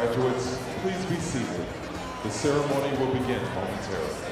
graduates, please be seated. The ceremony will begin momentarily.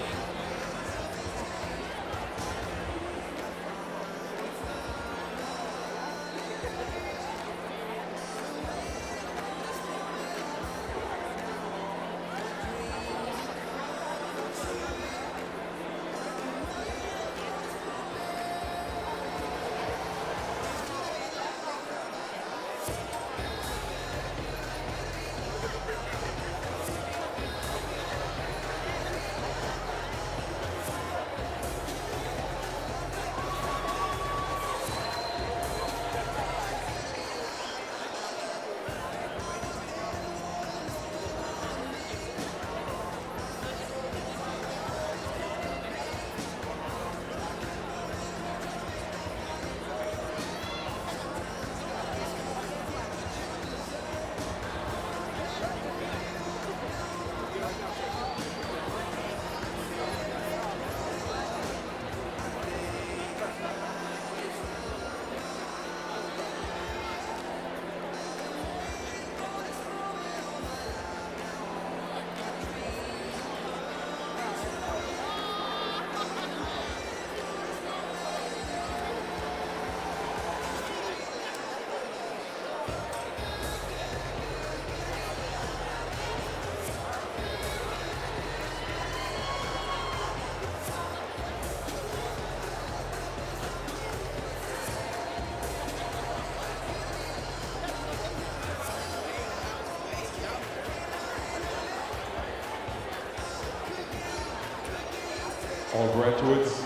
All graduates,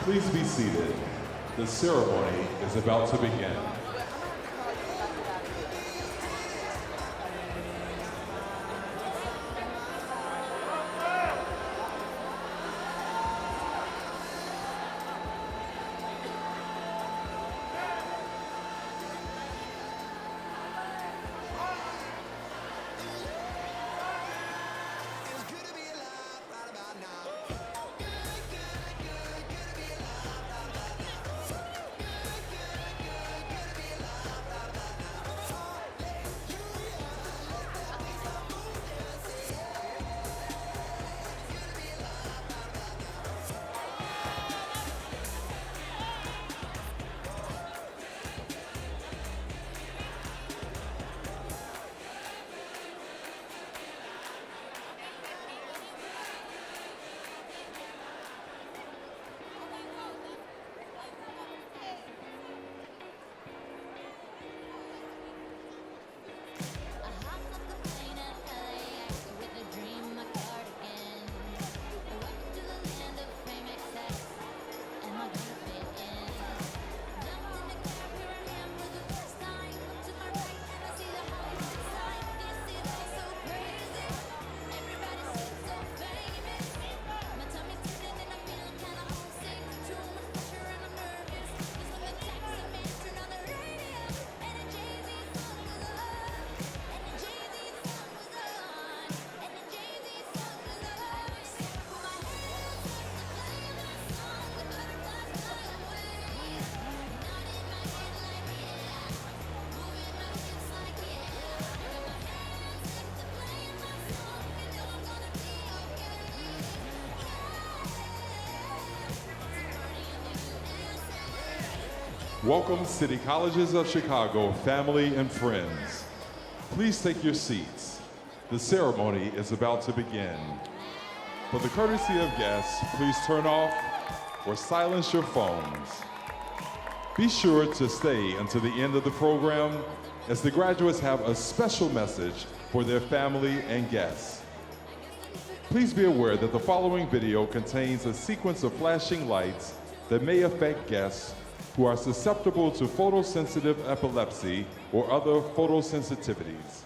please be seated. The ceremony is about to begin. Welcome, City Colleges of Chicago, family and friends. Please take your seats. The ceremony is about to begin. For the courtesy of guests, please turn off or silence your phones. Be sure to stay until the end of the program, as the graduates have a special message for their family and guests. Please be aware that the following video contains a sequence of flashing lights that may affect guests who are susceptible to photosensitive epilepsy or other photosensitivities.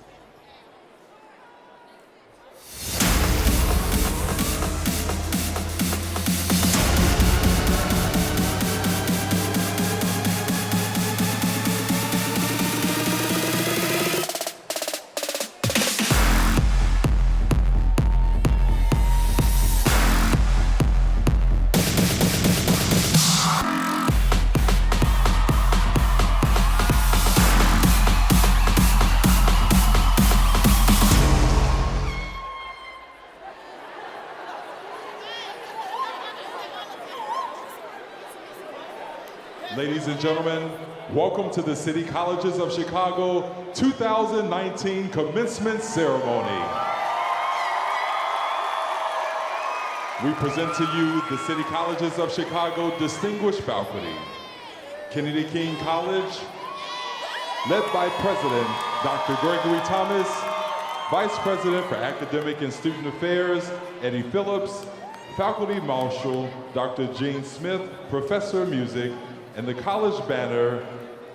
Ladies and gentlemen, welcome to the City Colleges of Chicago 2019 Commencement Ceremony. We present to you the City Colleges of Chicago Distinguished Faculty. Kennedy King College, led by President Dr. Gregory Thomas, Vice President for Academic and Student Affairs, Eddie Phillips, Faculty Marshal, Dr. Gene Smith, Professor of Music, and the college banner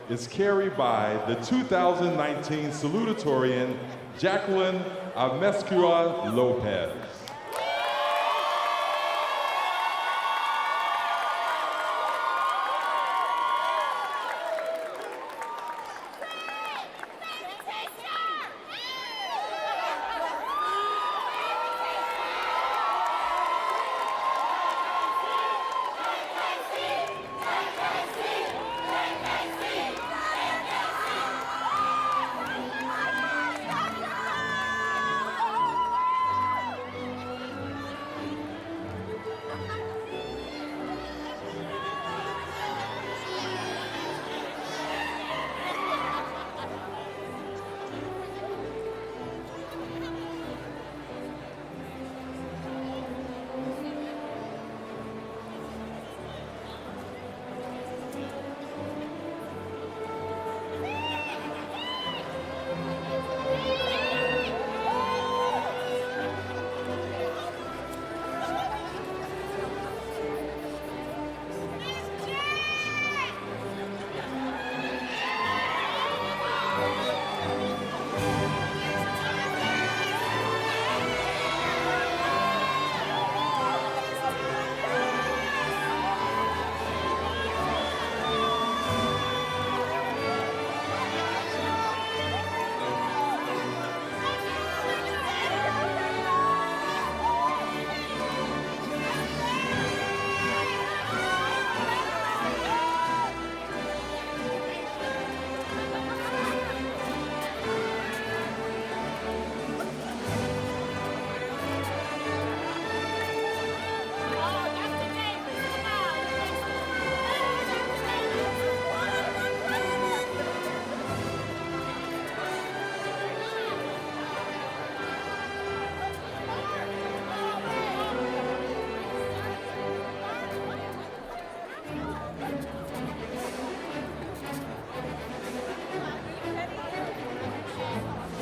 is carried by the 2019 salutatorian, Jacqueline Amescua Lopez.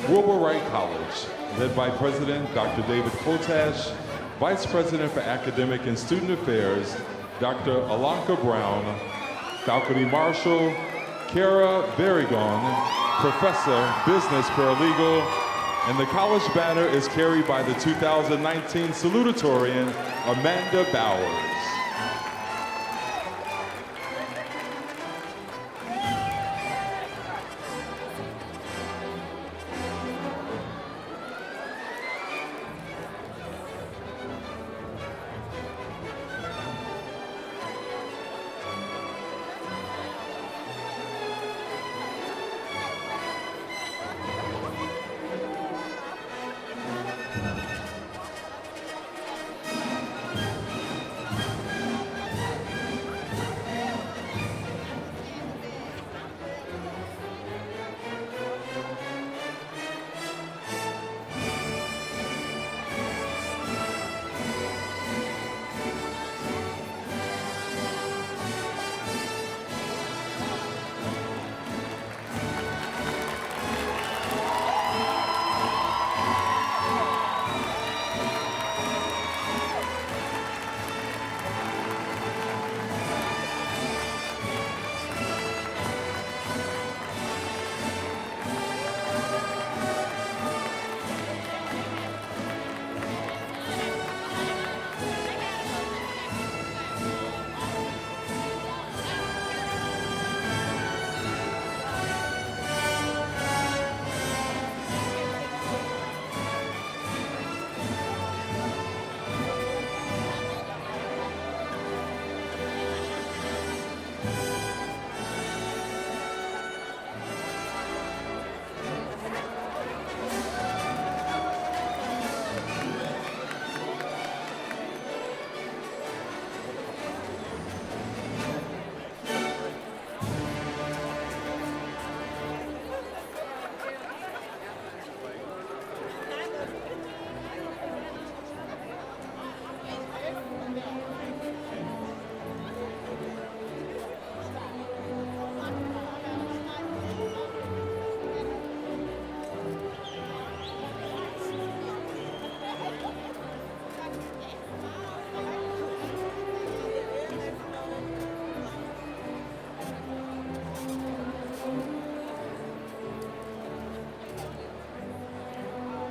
Wilbur Wright College, led by President Dr. David Potash, Vice President for Academic and Student Affairs, Dr. Alanka Brown, Faculty Marshal, Kara Barrigon, Professor, Business Paralegal, and the college banner is carried by the 2019 salutatorian, Amanda Bowers.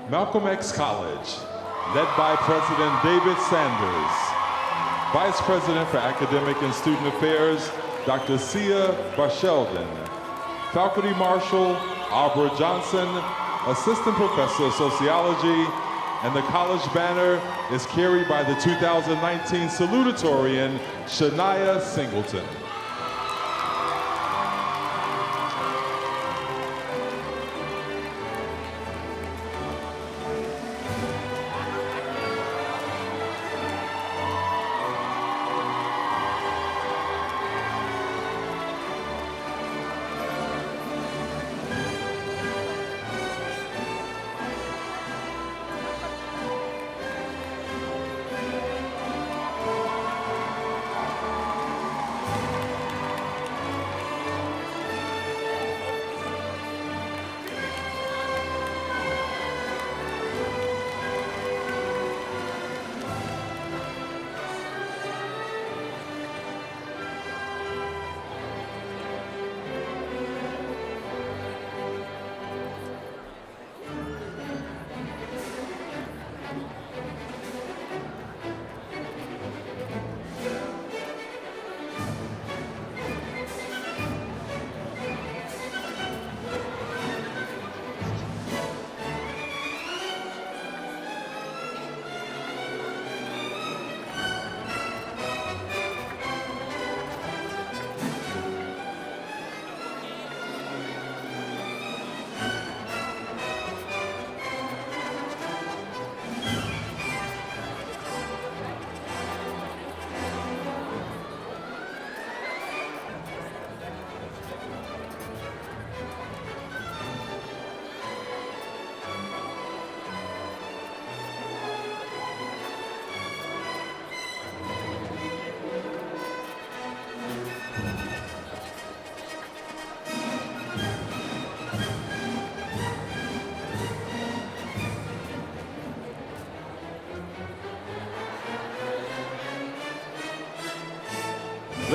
Malcolm X College, led by President David Sanders. Vice President for Academic and Student Affairs, Dr. Sia Barsheldon. Faculty Marshal, Aubrey Johnson, Assistant Professor of Sociology, and the college banner is carried by the 2019 salutatorian, Shania Singleton.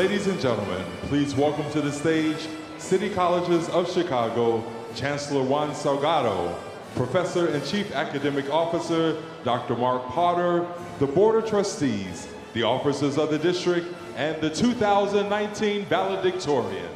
Ladies and gentlemen, please welcome to the stage City Colleges of Chicago, Chancellor Juan Salgado, Professor and Chief Academic Officer, Dr. Mark Potter, the Board of Trustees, the officers of the district, and the 2019 Valedictorian.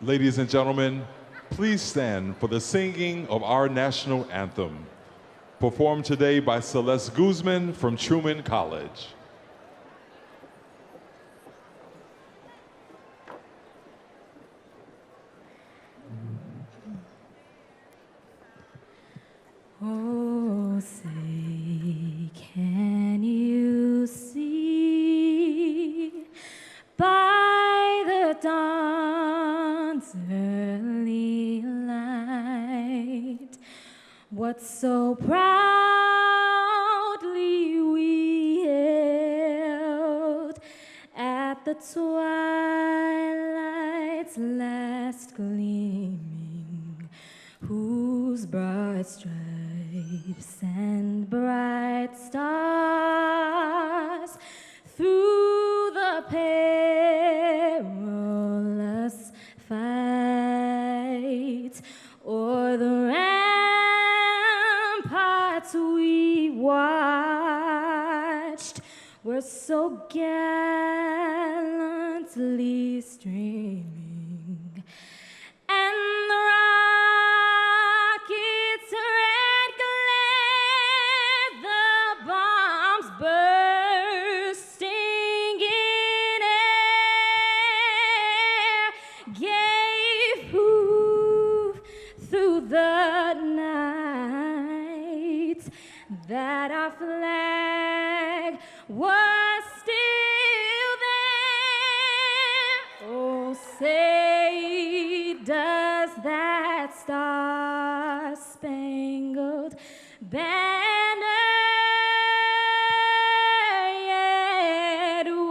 Ladies and gentlemen, please stand for the singing of our national anthem, performed today by Celeste Guzman from Truman College. Oh, say, can you see by the dawn's early light what so proudly we hailed at the twilight's last gleaming, whose broad stripes and bright stars through the perilous fight o'er the ramparts we watched were so gallantly streaming, and the rockets' red glare, the bombs bursting in air, gave proof through the night that our flag was still there. Oh, say, does that star-spangled banner yet wave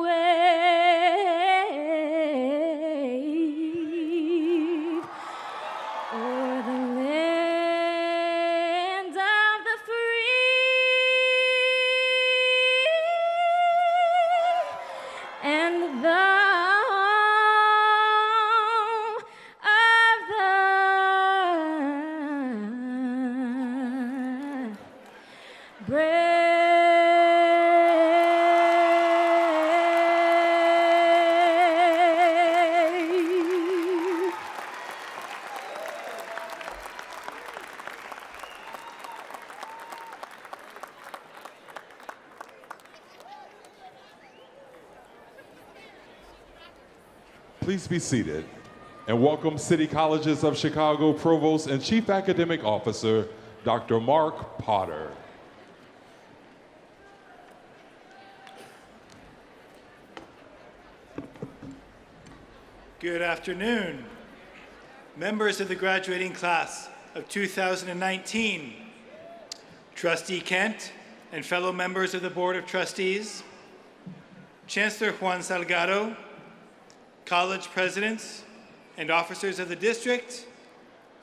o'er the land of the free and the home of the brave? Please be seated and welcome City Colleges of Chicago Provost and Chief Academic Officer, Dr. Mark Potter. Good afternoon, members of the graduating class of 2019, Trustee Kent and fellow members of the Board of Trustees, Chancellor Juan Salgado, college presidents and officers of the district,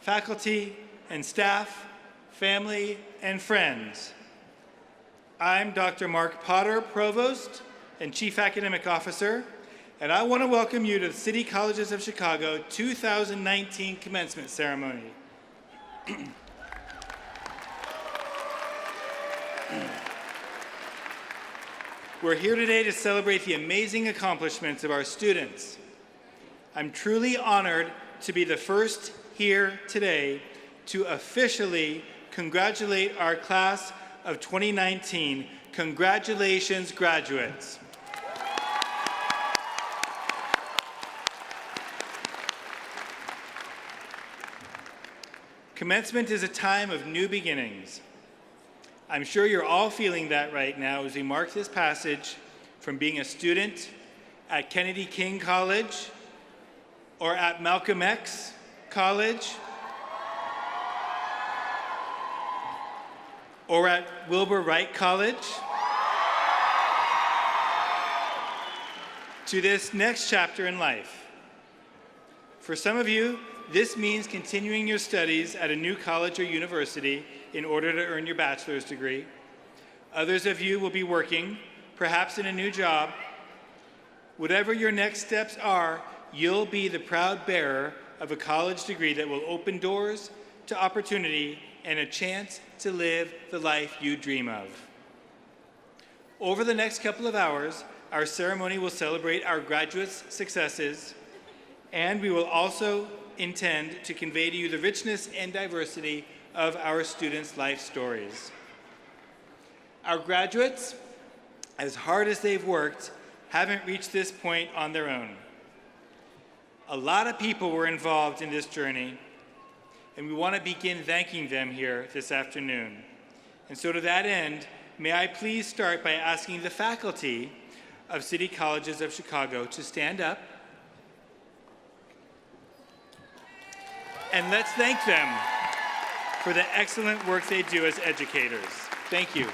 faculty and staff, family and friends. I'm Dr. Mark Potter, Provost and Chief Academic Officer, and I want to welcome you to the City Colleges of Chicago 2019 Commencement Ceremony. We're here today to celebrate the amazing accomplishments of our students. I'm truly honored to be the first here today to officially congratulate our class of 2019. Congratulations, graduates. Commencement is a time of new beginnings. I'm sure you're all feeling that right now as we mark this passage from being a student at Kennedy King College or at Malcolm X College or at Wilbur Wright College to this next chapter in life. For some of you, this means continuing your studies at a new college or university in order to earn your bachelor's degree. Others of you will be working, perhaps in a new job. Whatever your next steps are, you'll be the proud bearer of a college degree that will open doors to opportunity and a chance to live the life you dream of. Over the next couple of hours, our ceremony will celebrate our graduates' successes And we will also intend to convey to you the richness and diversity of our students' life stories. Our graduates, as hard as they've worked, haven't reached this point on their own. A lot of people were involved in this journey, and we want to begin thanking them here this afternoon. And so to that end, may I please start by asking the faculty of City Colleges of Chicago to stand up. And let's thank them for the excellent work they do as educators. Thank you.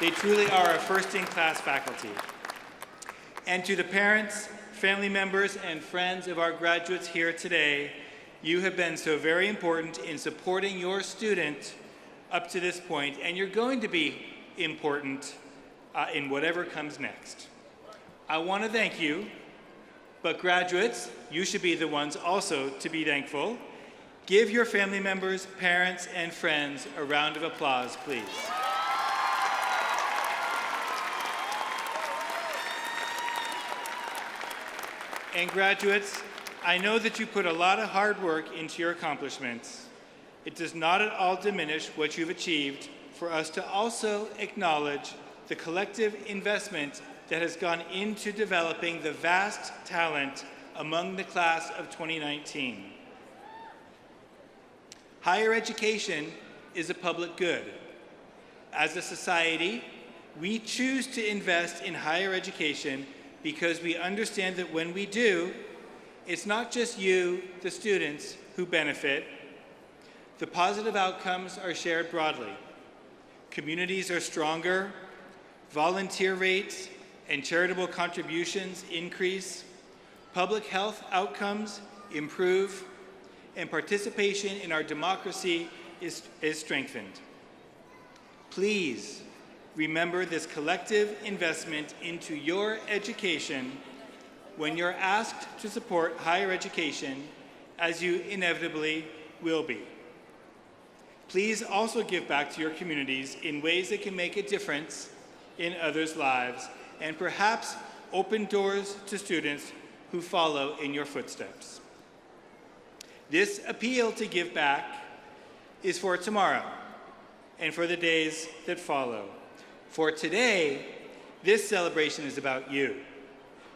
They truly are a first-in-class faculty. And to the parents, family members, and friends of our graduates here today, you have been so very important in supporting your student up to this point, and you're going to be important in whatever comes next. I want to thank you, but graduates, you should be the ones also to be thankful. Give your family members, parents, and friends a round of applause, please. And graduates, I know that you put a lot of hard work into your accomplishments. It does not at all diminish what you've achieved for us to also acknowledge the collective investment that has gone into developing the vast talent among the class of 2019. Higher education is a public good. As a society, we choose to invest in higher education because we understand that when we do, it's not just you, the students, who benefit. The positive outcomes are shared broadly. Communities are stronger, volunteer rates and charitable contributions increase, public health outcomes improve, and participation in our democracy is strengthened. Please remember this collective investment into your education when you're asked to support higher education, as you inevitably will be. Please also give back to your communities in ways that can make a difference in others' lives, and perhaps open doors to students who follow in your footsteps. This appeal to give back is for tomorrow and for the days that follow. For today, this celebration is about you,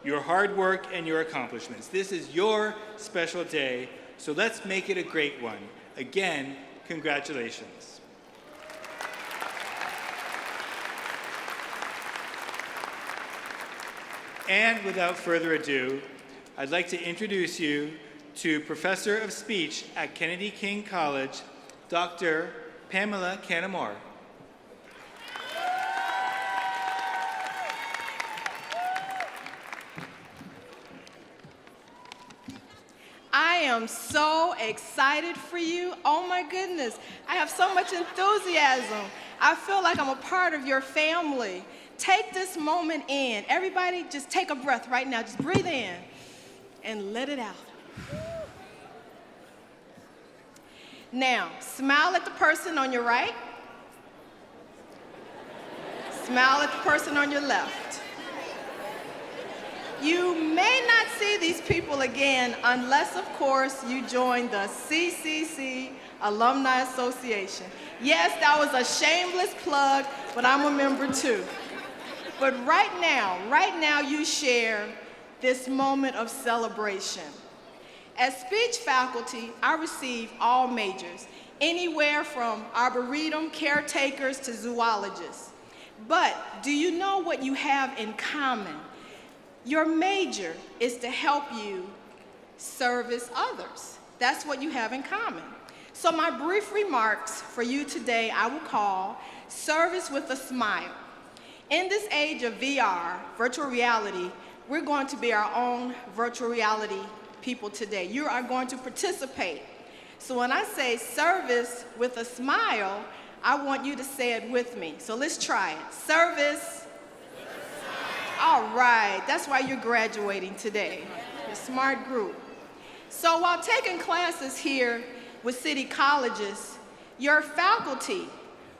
your hard work and your accomplishments. This is your special day, so let's make it a great one. Again, congratulations. And without further ado, I'd like to introduce you to Professor of Speech at Kennedy King College, Dr. Pamela Canamore. I am so excited for you. Oh my goodness, I have so much enthusiasm. I feel like I'm a part of your family. Take this moment in. Everybody just take a breath right now. Just breathe in and let it out. Now, smile at the person on your right. Smile at the person on your left. You may not see these people again unless, of course, you join the CCC Alumni Association. Yes, that was a shameless plug, but I'm a member too. But right now you share this moment of celebration. As speech faculty, I receive all majors, anywhere from arboretum caretakers to zoologists. But do you know what you have in common? Your major is to help you service others. That's what you have in common. So my brief remarks for you today I will call Service with a Smile. In this age of VR, virtual reality, we're going to be our own virtual reality people today. You are going to participate. So when I say service with a smile, I want you to say it with me. So let's try it. Service. All right, that's why you're graduating today. You're a smart group. So while taking classes here with City Colleges, your faculty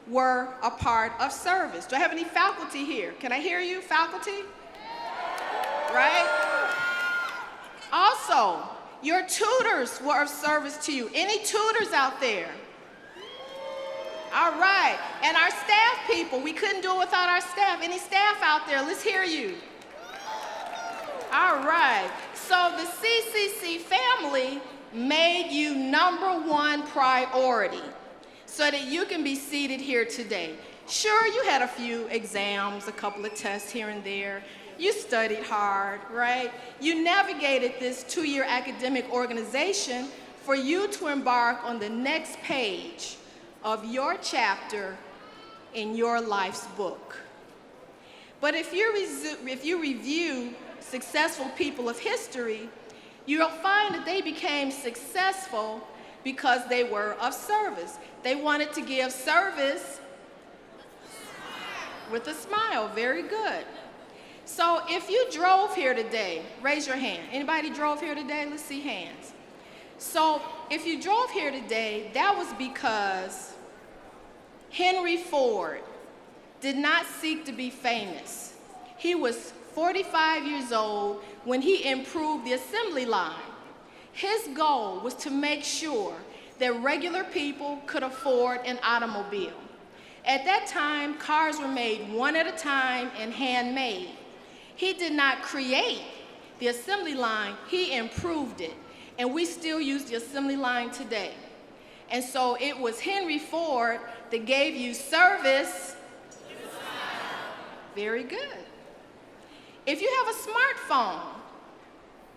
were a part of service. Do I have any faculty here? Can I hear you, faculty? Right? Also, your tutors were of service to you. Any tutors out there? All right. And our staff people, we couldn't do it without our staff. Any staff out there? Let's hear you. All right. So the CCC family made you #1 priority so that you can be seated here today. Sure, you had a few exams, a couple of tests here and there. You studied hard, right? You navigated this 2-year academic organization for you to embark on the next page of your chapter in your life's book. But if you review successful people of history, you'll find that they became successful because they were of service. They wanted to give service with a smile. Very good. So if you drove here today, raise your hand. Anybody drove here today? Let's see hands. So if you drove here today, that was because Henry Ford did not seek to be famous. He was 45 years old when he improved the assembly line. His goal was to make sure that regular people could afford an automobile. At that time, cars were made one at a time and handmade. He did not create the assembly line, he improved it. And we still use the assembly line today. And so it was Henry Ford that gave you service. Very good. If you have a smartphone,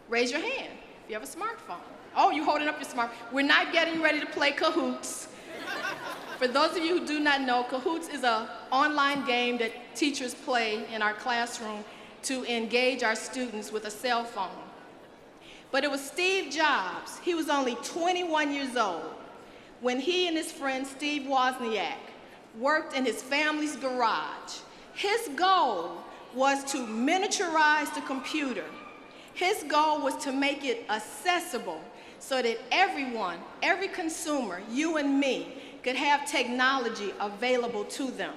raise your hand if you have a smartphone. Oh, you're holding up your smartphone. We're not getting ready to play Cahoots. For those of you who do not know, Cahoots is an online game that teachers play in our classroom to engage our students with a cell phone. But it was Steve Jobs. He was only 21 years old when he and his friend Steve Wozniak worked in his family's garage. His goal was to miniaturize the computer. His goal was to make it accessible so that everyone, every consumer, you and me, could have technology available to them.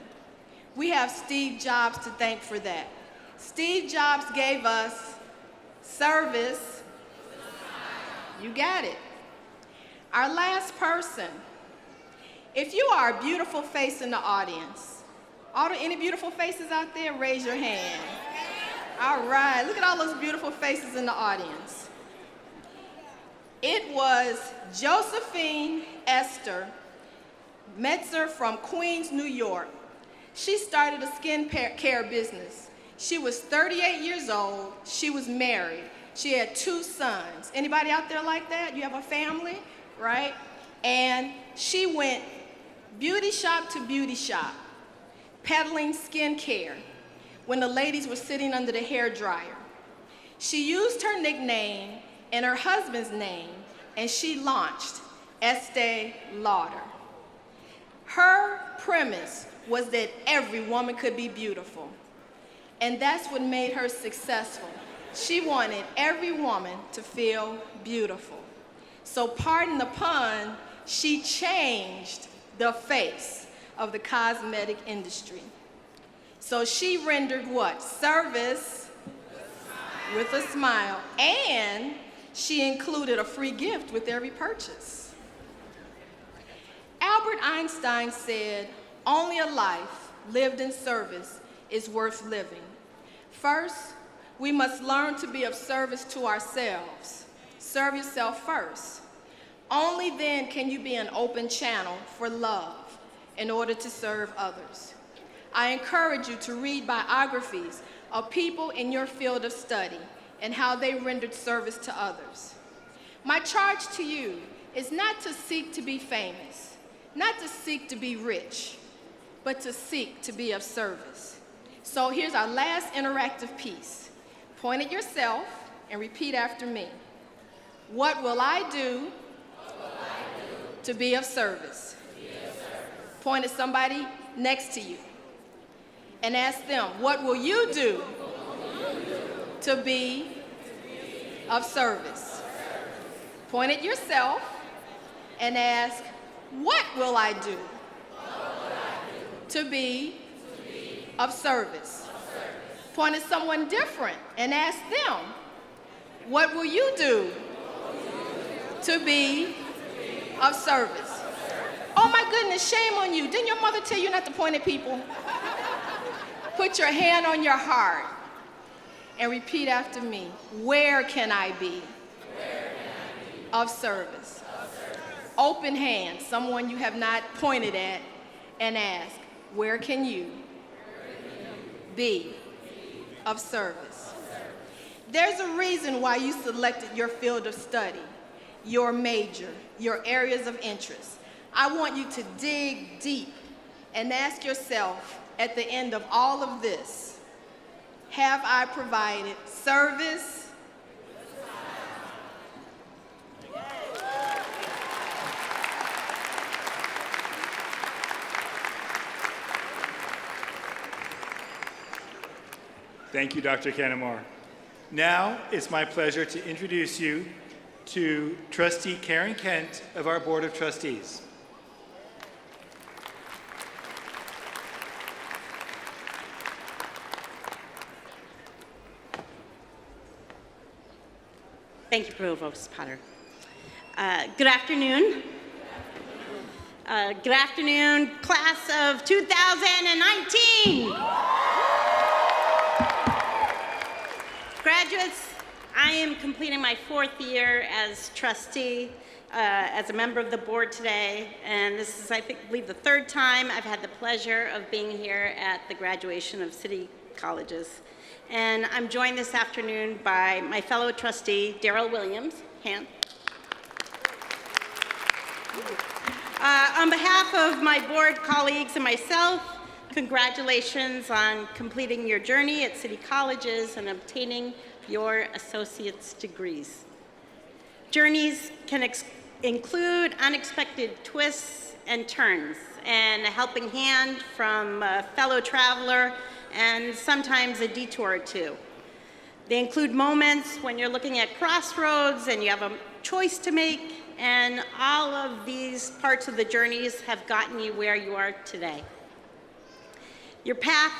We have Steve Jobs to thank for that. Steve Jobs gave us service. You got it. Our last person. If you are a beautiful face in the audience, are there any beautiful faces out there? Raise your hand. All right, look at all those beautiful faces in the audience. It was Josephine Esther Metzer from Queens, New York. She started a skin care business. She was 38 years old. She was married. She had 2 sons. Anybody out there like that? You have a family, right? And she went beauty shop to beauty shop, peddling skin care when the ladies were sitting under the hair dryer. She used her nickname and her husband's name, and she launched Estee Lauder. Her premise was that every woman could be beautiful, and that's what made her successful. She wanted every woman to feel beautiful. So pardon the pun, she changed the face of the cosmetic industry. So she rendered what? Service with a smile, and she included a free gift with every purchase. Albert Einstein said, "Only a life lived in service is worth living." First, we must learn to be of service to ourselves. Serve yourself first. Only then can you be an open channel for love in order to serve others. I encourage you to read biographies of people in your field of study and how they rendered service to others. My charge to you is not to seek to be famous, not to seek to be rich, but to seek to be of service. So here's our last interactive piece. Point at yourself and repeat after me. What will I do to be of service? Point at somebody next to you and ask them, what will you do to be of service? Point at yourself and ask, what will I do to be of service? Point at someone different and ask them, what will you do To be of service. Oh my goodness, shame on you. Didn't your mother tell you not to point at people? Put your hand on your heart and repeat after me. Where can I be? Of service. Open hand, someone you have not pointed at, and ask, where can you be of service? There's a reason why you selected your field of study, your major, your areas of interest. I want you to dig deep and ask yourself at the end of all of this, have I provided service? Thank you, Dr. Canamore. Now it's my pleasure to introduce you to Trustee Karen Kent of our Board of Trustees. Thank you, Provost Potter. Good afternoon. Good afternoon, class of 2019. Graduates, I am completing my 4th year as trustee, as a member of the board today, and this is, I believe, the 3rd time I've had the pleasure of being here at the graduation of city colleges. And I'm joined this afternoon by my fellow trustee, Darrell Williams. Hand. On behalf of my board colleagues and myself, congratulations on completing your journey at city colleges and obtaining your associate's degrees. Journeys can include unexpected twists and turns, and a helping hand from a fellow traveler, and sometimes a detour or two. They include moments when you're looking at crossroads and you have a choice to make, and all of these parts of the journeys have gotten you where you are today. Your path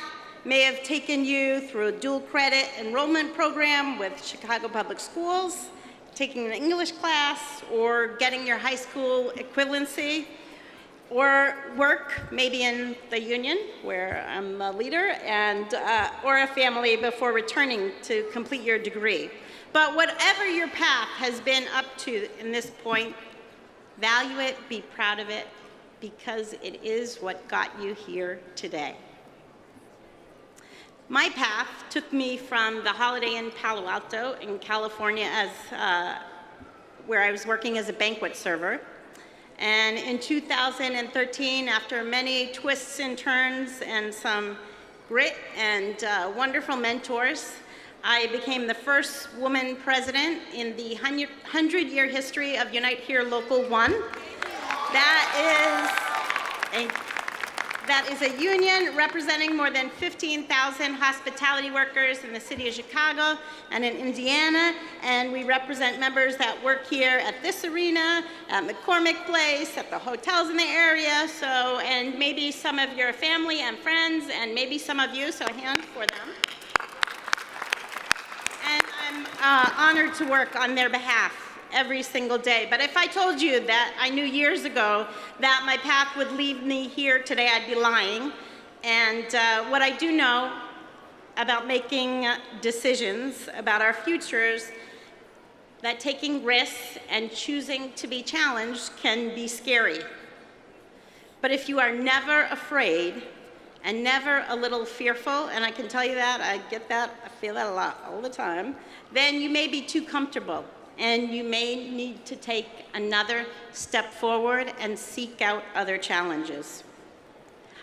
may have taken you through a dual credit enrollment program with Chicago Public Schools, taking an English class, or getting your high school equivalency, or work, maybe in the union, where I'm a leader, and, or a family before returning to complete your degree. But whatever your path has been up to in this point, value it, be proud of it, because it is what got you here today. My path took me from the Holiday Inn Palo Alto in California, where I was working as a banquet server. And in 2013, after many twists and turns and some grit and wonderful mentors, I became the first woman president in the 100-year history of Unite Here Local 1. That is a union representing more than 15,000 hospitality workers in the city of Chicago and in Indiana, and we represent members that work here at this arena, at McCormick Place, at the hotels in the area, and maybe some of your family and friends, and maybe some of you, so a hand for them. And I'm honored to work on their behalf every single day. But if I told you that I knew years ago that my path would lead me here today, I'd be lying. And what I do know about making decisions about our futures, that taking risks and choosing to be challenged can be scary. But if you are never afraid and never a little fearful, and I can tell you that, I get that, I feel that a lot all the time, then you may be too comfortable, and you may need to take another step forward and seek out other challenges.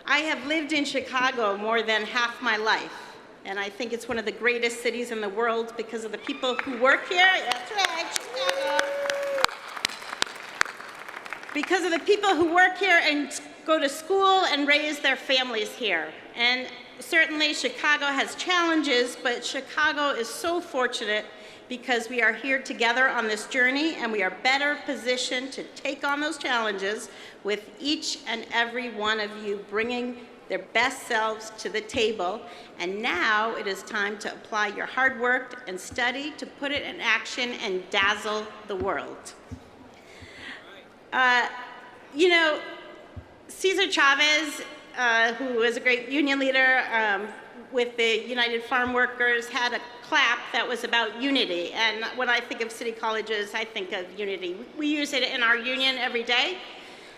I have lived in Chicago more than half my life, and I think it's one of the greatest cities in the world because of the people who work here. That's right, Chicago. Because of the people who work here and go to school and raise their families here. And certainly Chicago has challenges, but Chicago is so fortunate because we are here together on this journey, and we are better positioned to take on those challenges with each and every one of you bringing their best selves to the table. And now it is time to apply your hard work and study to put it in action and dazzle the world. You know, Cesar Chavez, who was a great union leader with the United Farm Workers, had a clap that was about unity. And when I think of city colleges, I think of unity. We use it in our union every day.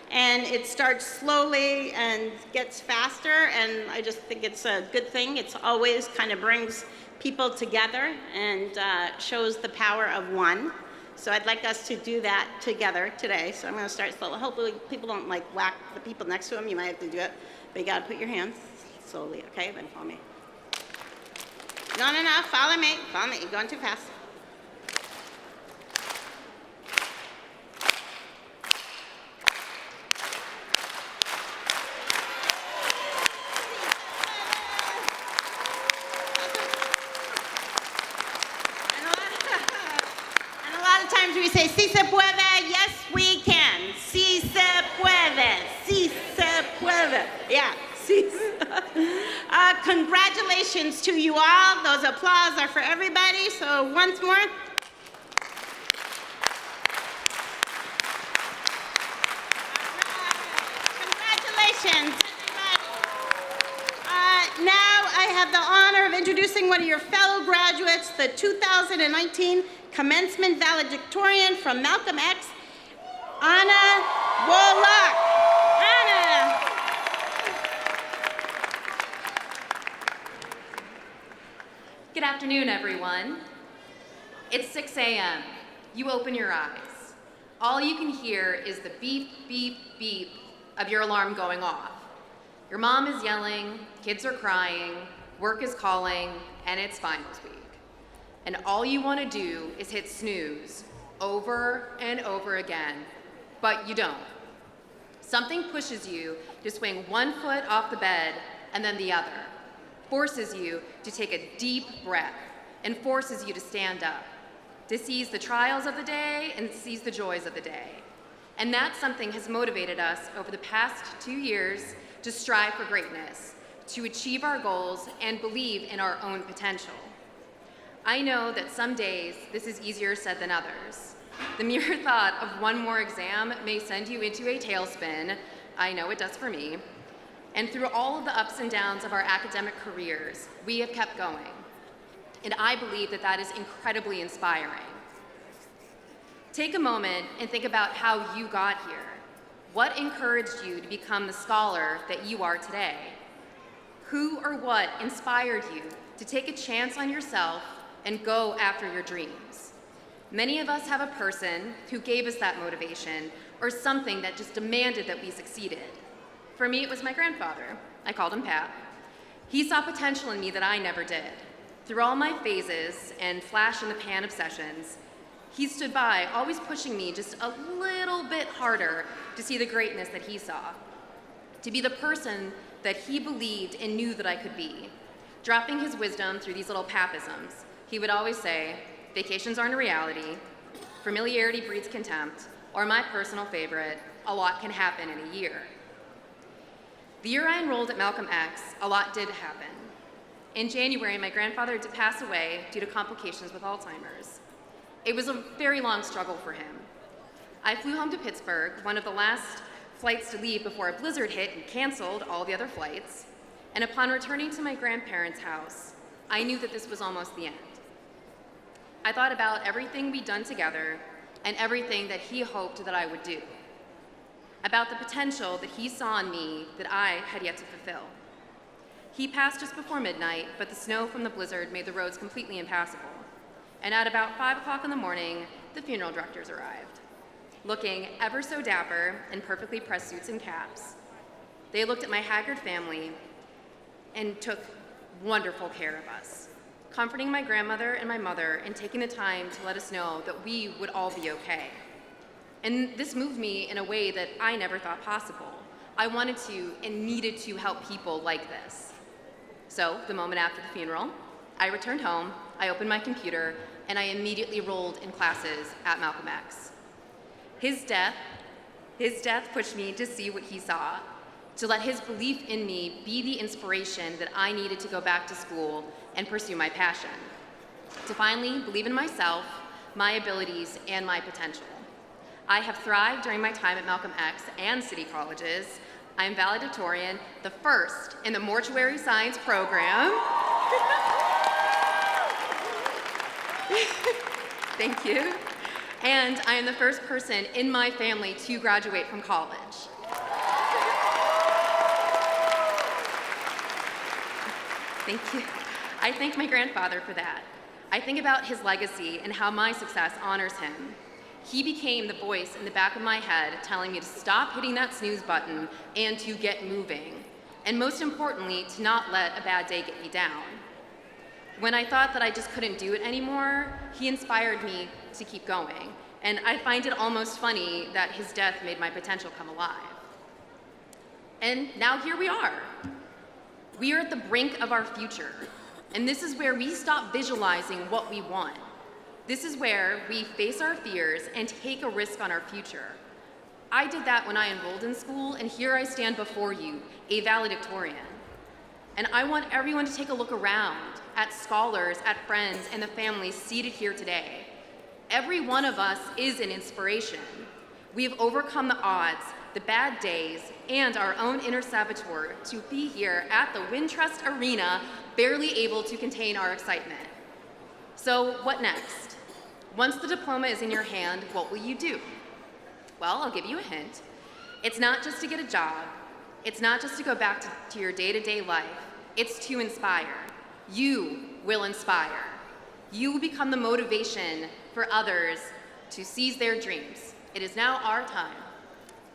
And it starts slowly and gets faster, and I just think it's a good thing. It's always kind of brings people together and shows the power of one. So I'd like us to do that together today. So I'm going to start slowly. Hopefully people don't like whack the people next to them. You might have to do it, but you got to put your hands slowly, okay? Then follow me. No, follow me. Follow me. You're going too fast. We say, si se puede, yes we can. Si se puede, si se puede. Yeah, si. Congratulations to you all. Those applause are for everybody. So once more. Congratulations, everybody. Now I have the honor of introducing one of your fellow graduates, the 2019 Commencement Valedictorian from Malcolm X, Anna Woloch. Anna. Good afternoon, everyone. It's 6 a.m. You open your eyes. All you can hear is the beep, beep, beep of your alarm going off. Your mom is yelling, kids are crying, work is calling, and it's finals week. And all you want to do is hit snooze over and over again, but you don't. Something pushes you to swing one foot off the bed and then the other, forces you to take a deep breath, and forces you to stand up, to seize the trials of the day and seize the joys of the day. And that something has motivated us over the past 2 years to strive for greatness, to achieve our goals and believe in our own potential. I know that some days this is easier said than others. The mere thought of one more exam may send you into a tailspin. I know it does for me. And through all of the ups and downs of our academic careers, we have kept going. And I believe that that is incredibly inspiring. Take a moment and think about how you got here. What encouraged you to become the scholar that you are today? Who or what inspired you to take a chance on yourself and go after your dreams? Many of us have a person who gave us that motivation or something that just demanded that we succeeded. For me, it was my grandfather. I called him Pat. He saw potential in me that I never did. Through all my phases and flash in the pan obsessions, he stood by, always pushing me just a little bit harder to see the greatness that he saw, to be the person that he believed and knew that I could be. Dropping his wisdom through these little papisms, he would always say, vacations aren't a reality, familiarity breeds contempt, or my personal favorite, a lot can happen in a year. The year I enrolled at Malcolm X, a lot did happen. In January, my grandfather did pass away due to complications with Alzheimer's. It was a very long struggle for him. I flew home to Pittsburgh, one of the last flights to leave before a blizzard hit and canceled all the other flights. And upon returning to my grandparents' house, I knew that this was almost the end. I thought about everything we'd done together and everything that he hoped that I would do, about the potential that he saw in me that I had yet to fulfill. He passed just before midnight, but the snow from the blizzard made the roads completely impassable. And at about 5 o'clock in the morning, the funeral directors arrived, looking ever so dapper in perfectly pressed suits and caps. They looked at my haggard family and took wonderful care of us, comforting my grandmother and my mother and taking the time to let us know that we would all be okay. And this moved me in a way that I never thought possible. I wanted to and needed to help people like this. So, the moment after the funeral, I returned home, I opened my computer, and I immediately enrolled in classes at Malcolm X. His death pushed me to see what he saw, to let his belief in me be the inspiration that I needed to go back to school and pursue my passion, to finally believe in myself, my abilities, and my potential. I have thrived during my time at Malcolm X and City Colleges. I am valedictorian, the first in the mortuary science program. Thank you. And I am the first person in my family to graduate from college. Thank you. I thank my grandfather for that. I think about his legacy and how my success honors him. He became the voice in the back of my head telling me to stop hitting that snooze button and to get moving. And most importantly, to not let a bad day get me down. When I thought that I just couldn't do it anymore, he inspired me to keep going. And I find it almost funny that his death made my potential come alive. And now here we are. We are at the brink of our future. And this is where we stop visualizing what we want. This is where we face our fears and take a risk on our future. I did that when I enrolled in school, and here I stand before you, a valedictorian. And I want everyone to take a look around at scholars, at friends, and the families seated here today. Every one of us is an inspiration. We have overcome the odds, the bad days, and our own inner saboteur to be here at the Wintrust Arena, barely able to contain our excitement. So what next? Once the diploma is in your hand, what will you do? Well, I'll give you a hint. It's not just to get a job. It's not just to go back to your day-to-day life. It's to inspire. You will inspire. You will become the motivation for others to seize their dreams. It is now our time.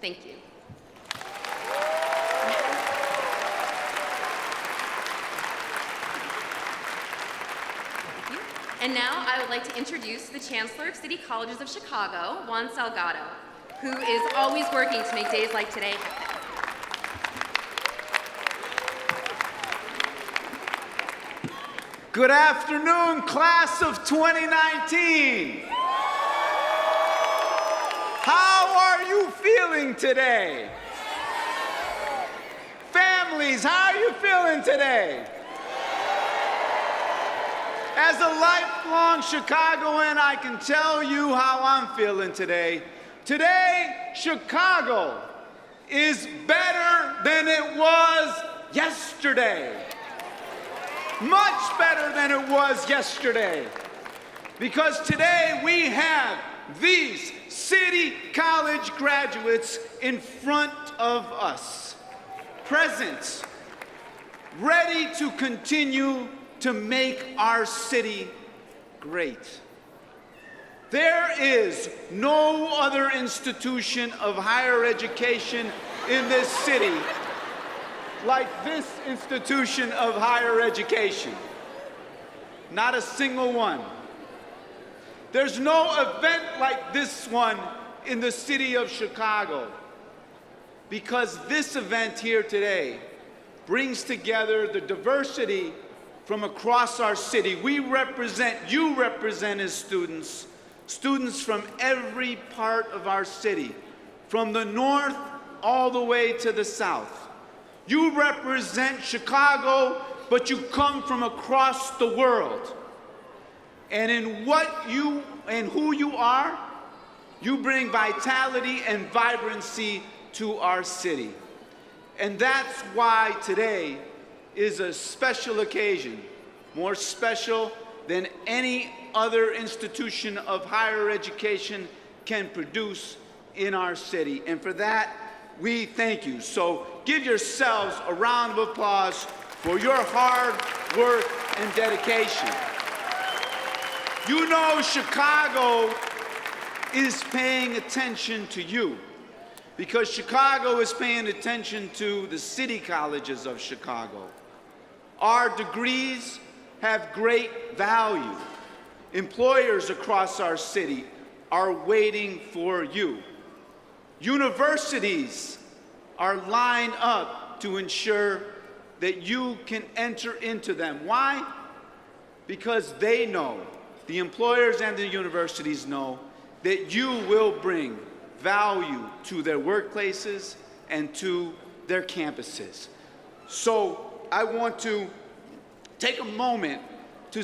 Thank you. And now I would like to introduce the Chancellor of City Colleges of Chicago, Juan Salgado, who is always working to make days like today happen. Good afternoon, class of 2019. How are you feeling today? Families, how are you feeling today? As a lifelong Chicagoan, I can tell you how I'm feeling today. Today, Chicago is better than it was yesterday. Much better than it was yesterday. Because today we have these City College graduates in front of us, present, ready to continue to make our city great. There is no other institution of higher education in this city like this institution of higher education. Not a single one. There's no event like this one in the city of Chicago, because this event here today brings together the diversity from across our city. We represent, you represent as students from every part of our city, from the north all the way to the south. You represent Chicago, but you come from across the world. And in what you and who you are, you bring vitality and vibrancy to our city. And that's why today is a special occasion, more special than any other institution of higher education can produce in our city. And for that, we thank you. So give yourselves a round of applause for your hard work and dedication. You know Chicago is paying attention to you, because Chicago is paying attention to the City Colleges of Chicago. Our degrees have great value. Employers across our city are waiting for you. Universities are lined up to ensure that you can enter into them. Why? Because they know, the employers and the universities know, that you will bring value to their workplaces and to their campuses. So I want to take a moment to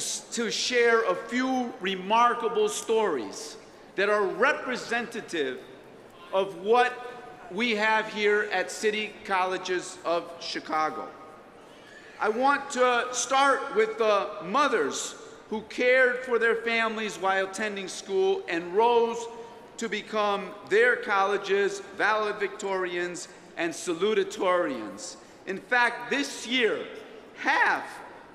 share a few remarkable stories that are representative of what we have here at City Colleges of Chicago. I want to start with the mothers who cared for their families while attending school and rose to become their colleges' valedictorians and salutatorians. In fact, this year, half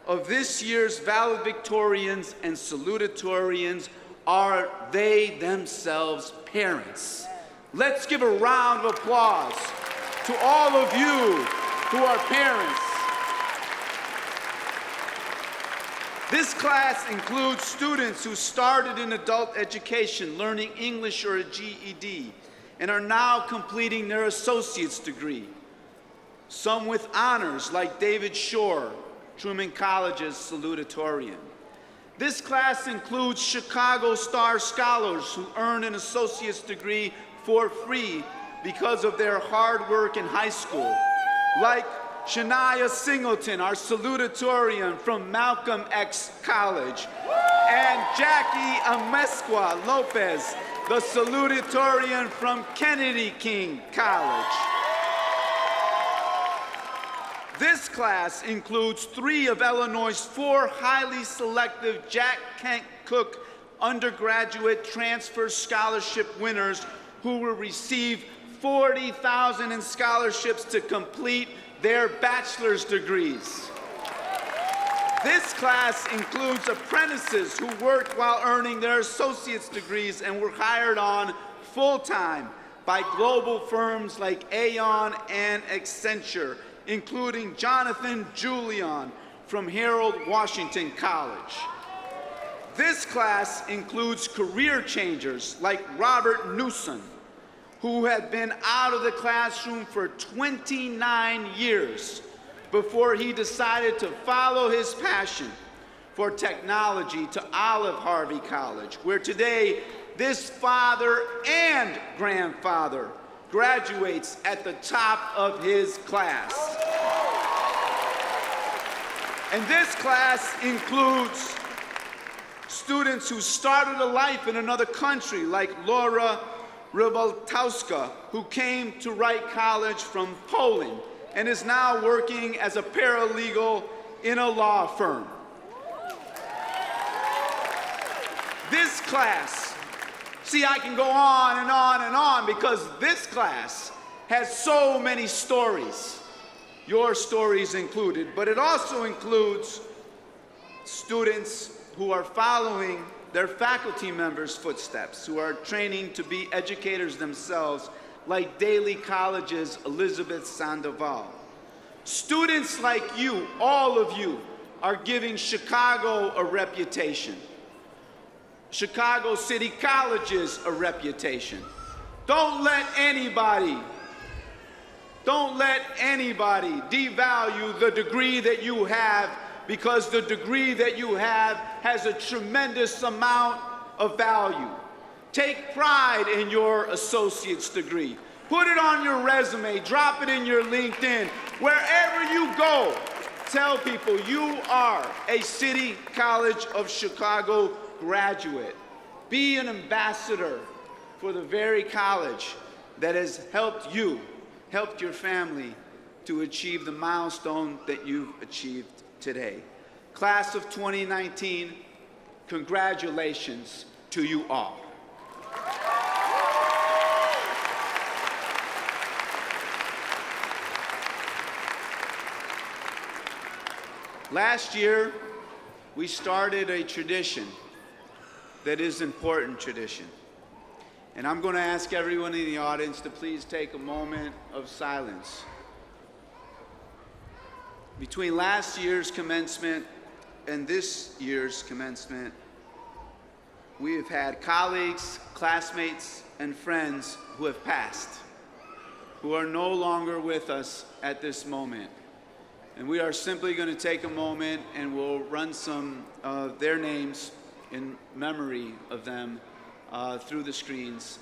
of this year's valedictorians and salutatorians are they themselves parents. Let's give a round of applause to all of you who are parents. This class includes students who started in adult education learning English or a GED and are now completing their associate's degree. Some with honors like David Shore, Truman College's salutatorian. This class includes Chicago Star Scholars who earn an associate's degree for free because of their hard work in high school, like Shania Singleton, our salutatorian from Malcolm X College, and Jackie Amesqua Lopez, the salutatorian from Kennedy King College. This class includes 3 of Illinois' 4 highly selective Jack Kent Cooke undergraduate transfer scholarship winners who will receive $40,000 in scholarships to complete their bachelor's degrees. This class includes apprentices who worked while earning their associate's degrees and were hired on full-time by global firms like Aon and Accenture, including Jonathan Julian from Harold Washington College. This class includes career changers like Robert Newsom, who had been out of the classroom for 29 years before he decided to follow his passion for technology to Olive Harvey College, where today this father and grandfather graduates at the top of his class. And this class includes students who started a life in another country, like Laura Rybалтowska, who came to Wright College from Poland and is now working as a paralegal in a law firm. This class, see, I can go on and on and on because this class has so many stories, your stories included, but it also includes students who are following their faculty members' footsteps, who are training to be educators themselves, like Daly College's Elizabeth Sandoval. Students like you, all of you, are giving Chicago a reputation. Chicago City Colleges a reputation. Don't let anybody devalue the degree that you have, because the degree that you have has a tremendous amount of value. Take pride in your associate's degree. Put it on your resume, drop it in your LinkedIn. Wherever you go, tell people you are a City College of Chicago graduate. Be an ambassador for the very college that has helped you, helped your family to achieve the milestone that you've achieved today. Class of 2019, congratulations to you all. Last year, we started a tradition that is an important tradition. And I'm going to ask everyone in the audience to please take a moment of silence. Between last year's commencement and this year's commencement, we have had colleagues, classmates, and friends who have passed, who are no longer with us at this moment. And we are simply going to take a moment and we'll run some of their names in memory of them through the screens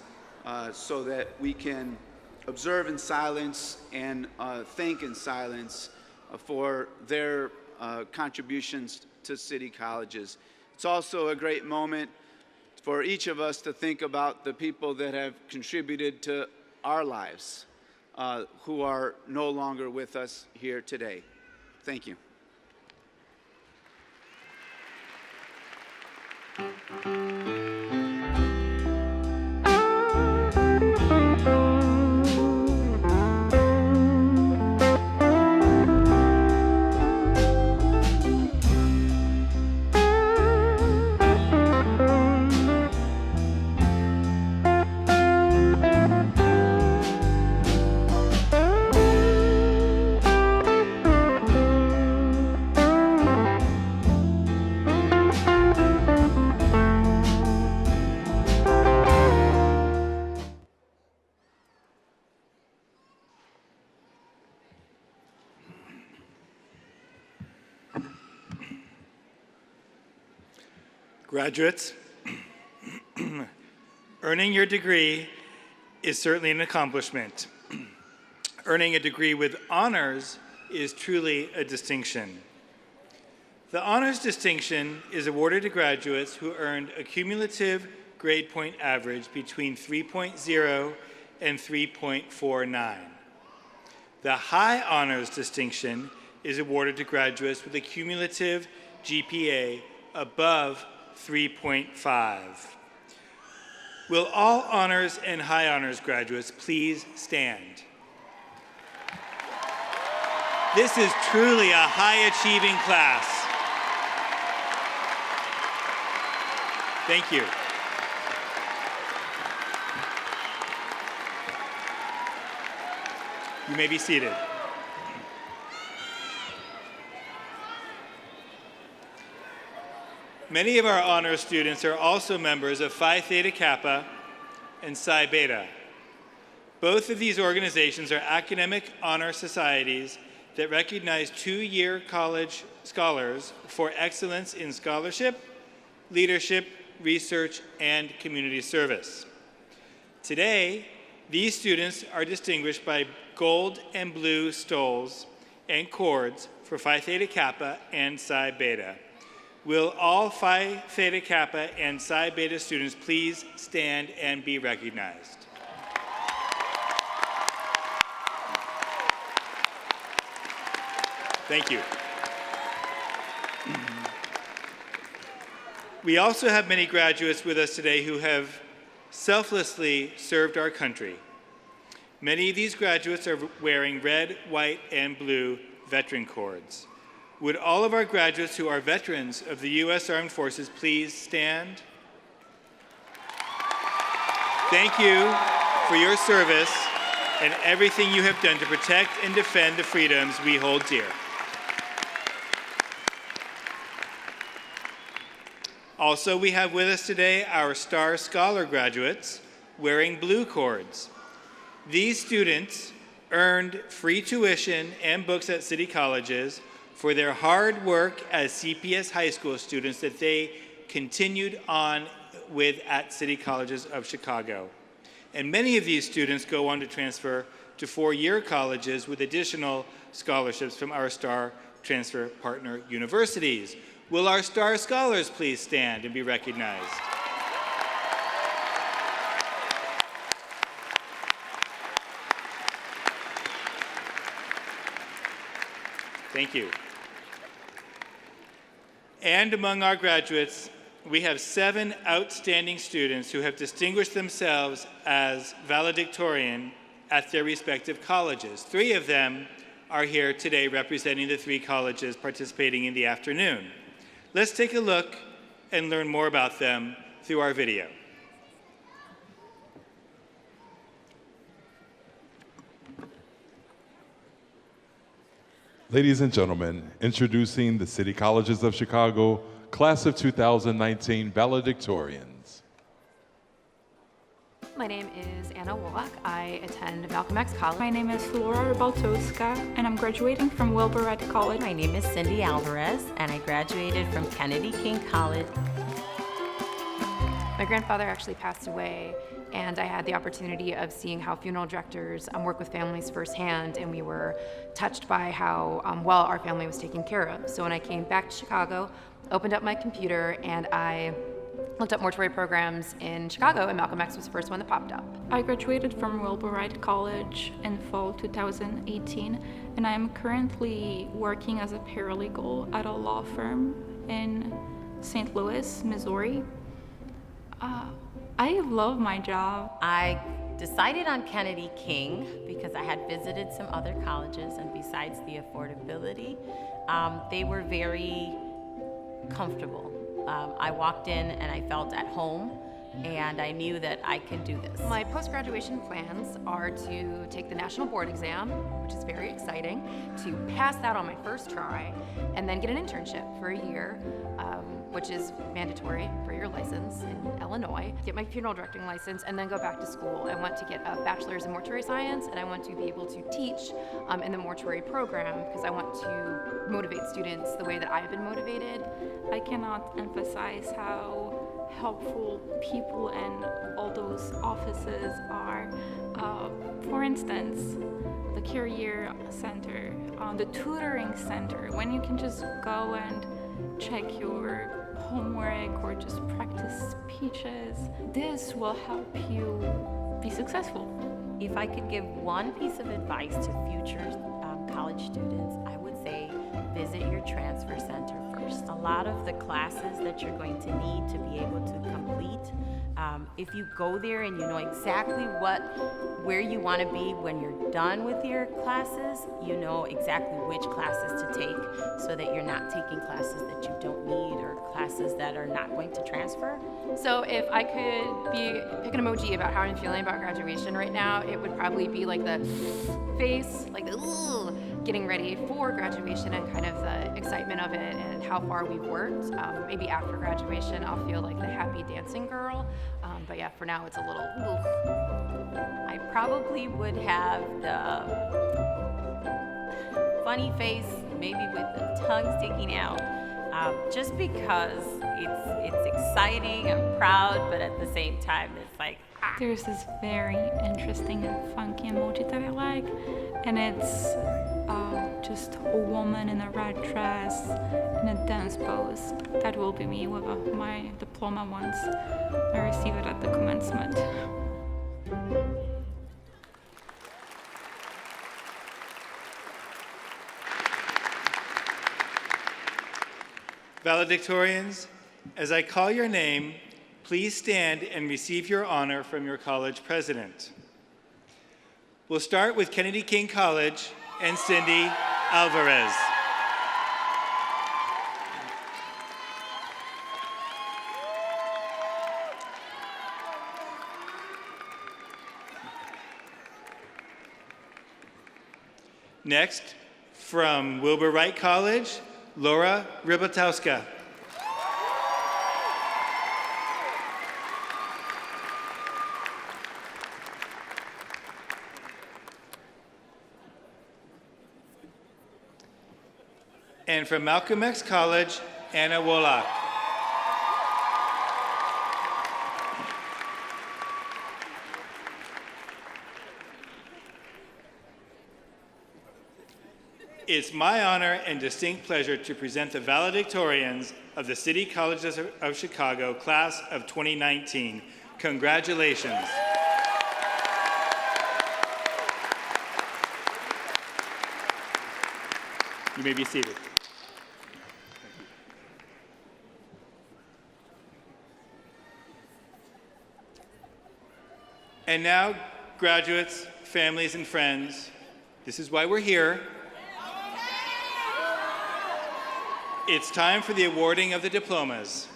so that we can observe in silence and think in silence for their contributions to city colleges. It's also a great moment for each of us to think about the people that have contributed to our lives who are no longer with us here today. Thank you. Graduates, earning your degree is certainly an accomplishment. Earning a degree with honors is truly a distinction. The honors distinction is awarded to graduates who earned a cumulative grade point average between 3.0 and 3.49. The high honors distinction is awarded to graduates with a cumulative GPA above 3.5. Will all honors and high honors graduates please stand? This is truly a high-achieving class. Thank you. You may be seated. Many of our honors students are also members of Phi Theta Kappa and Psi Beta. Both of these organizations are academic honor societies that recognize two-year college scholars for excellence in scholarship, leadership, research, and community service. Today, these students are distinguished by gold and blue stoles and cords for Phi Theta Kappa and Psi Beta. Will all Phi Theta Kappa and Psi Beta students please stand and be recognized? Thank you. We also have many graduates with us today who have selflessly served our country. Many of these graduates are wearing red, white, and blue veteran cords. Would all of our graduates who are veterans of the U.S. Armed Forces please stand? Thank you for your service and everything you have done to protect and defend the freedoms we hold dear. Also, we have with us today our Star Scholar graduates wearing blue cords. These students earned free tuition and books at city colleges for their hard work as CPS high school students that they continued on with at city colleges of Chicago. And many of these students go on to transfer to four-year colleges with additional scholarships from our Star Transfer partner universities. Will our Star Scholars please stand and be recognized? Thank you. And among our graduates, we have 7 outstanding students who have distinguished themselves as valedictorian at their respective colleges. 3 of them are here today representing the 3 colleges participating in the afternoon. Let's take a look and learn more about them through our video. Ladies and gentlemen, introducing the City Colleges of Chicago, Class of 2019 Valedictorians. My name is Anna Wolak. I attend Malcolm X College. My name is Flora Baltowska, and I'm graduating from Wilbur College. My name is Cindy Alvarez, and I graduated from Kennedy King College. My grandfather actually passed away, and I had the opportunity of seeing how funeral directors work with families firsthand, and we were touched by how well our family was taken care of. So when I came back to Chicago, opened up my computer, and I looked up mortuary programs in Chicago, and Malcolm X was the first one that popped up. I graduated from Wilbur Wright College in fall 2018, and I am currently working as a paralegal at a law firm in St. Louis, Missouri. I love my job. I decided on Kennedy King because I had visited some other colleges, and besides the affordability, they were very comfortable. I walked in and I felt at home, and I knew that I could do this. My post-graduation plans are to take the national board exam, which is very exciting, to pass that on my first try, and then get an internship for a year, which is mandatory for your license in Illinois, get my funeral directing license, and then go back to school. I want to get a bachelor's in mortuary science, and I want to be able to teach in the mortuary program because I want to motivate students the way that I've been motivated. I cannot emphasize how helpful people in all those offices are. For instance, the career center, the tutoring center, when you can just go and check your homework or just practice speeches. This will help you be successful. If I could give one piece of advice to future college students, I would say visit your transfer center first. A lot of the classes that you're going to need to be able to complete, if you go there and you know exactly where you want to be when you're done with your classes, you know exactly which classes to take so that you're not taking classes that you don't need or classes that are not going to transfer. So if I could pick an emoji about how I'm feeling about graduation right now, it would probably be like the face, like the ugh, getting ready for graduation and kind of the excitement of it and how far we've worked. Maybe after graduation, I'll feel like the happy dancing girl. But yeah, for now, it's a little oof. I probably would have the funny face, maybe with the tongue sticking out, just because it's exciting, I'm proud, but at the same time, it's like, There's this very interesting and funky emoji that I like, and it's just a woman in a red dress in a dance pose. That will be me with my diploma once I receive it at the commencement. Valedictorians, as I call your name, please stand and receive your honor from your college president. We'll start with Kennedy King College and Cindy Alvarez. Next, from Wilbur Wright College, Laura Rybotowska. And from Malcolm X College, Anna Woloch. It's my honor and distinct pleasure to present the valedictorians of the City Colleges of Chicago, class of 2019. Congratulations. You may be seated. And now, graduates, families, and friends, this is why we're here. It's time for the awarding of the diplomas.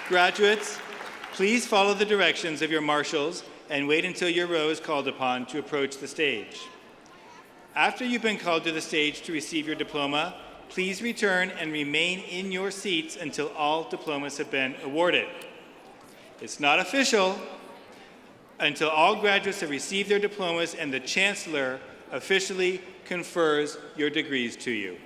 Graduates, please follow the directions of your marshals and wait until your row is called upon to approach the stage. After you've been called to the stage to receive your diploma, please return and remain in your seats until all diplomas have been awarded. It's not official until all graduates have received their diplomas and the Chancellor officially confers your degrees to you.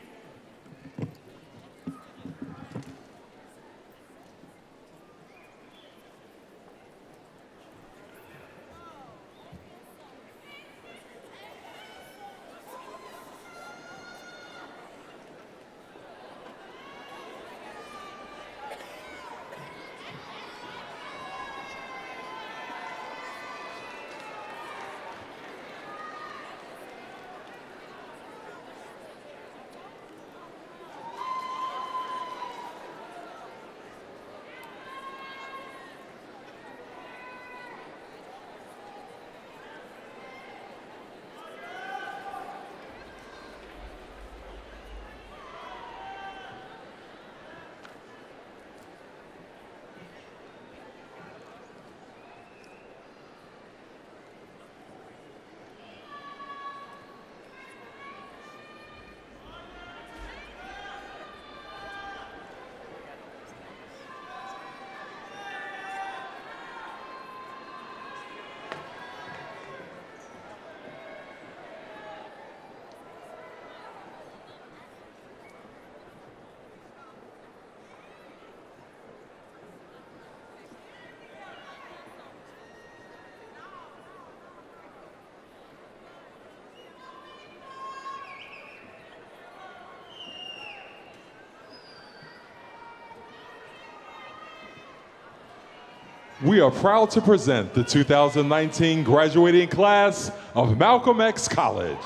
We are proud to present the 2019 graduating class of Malcolm X College.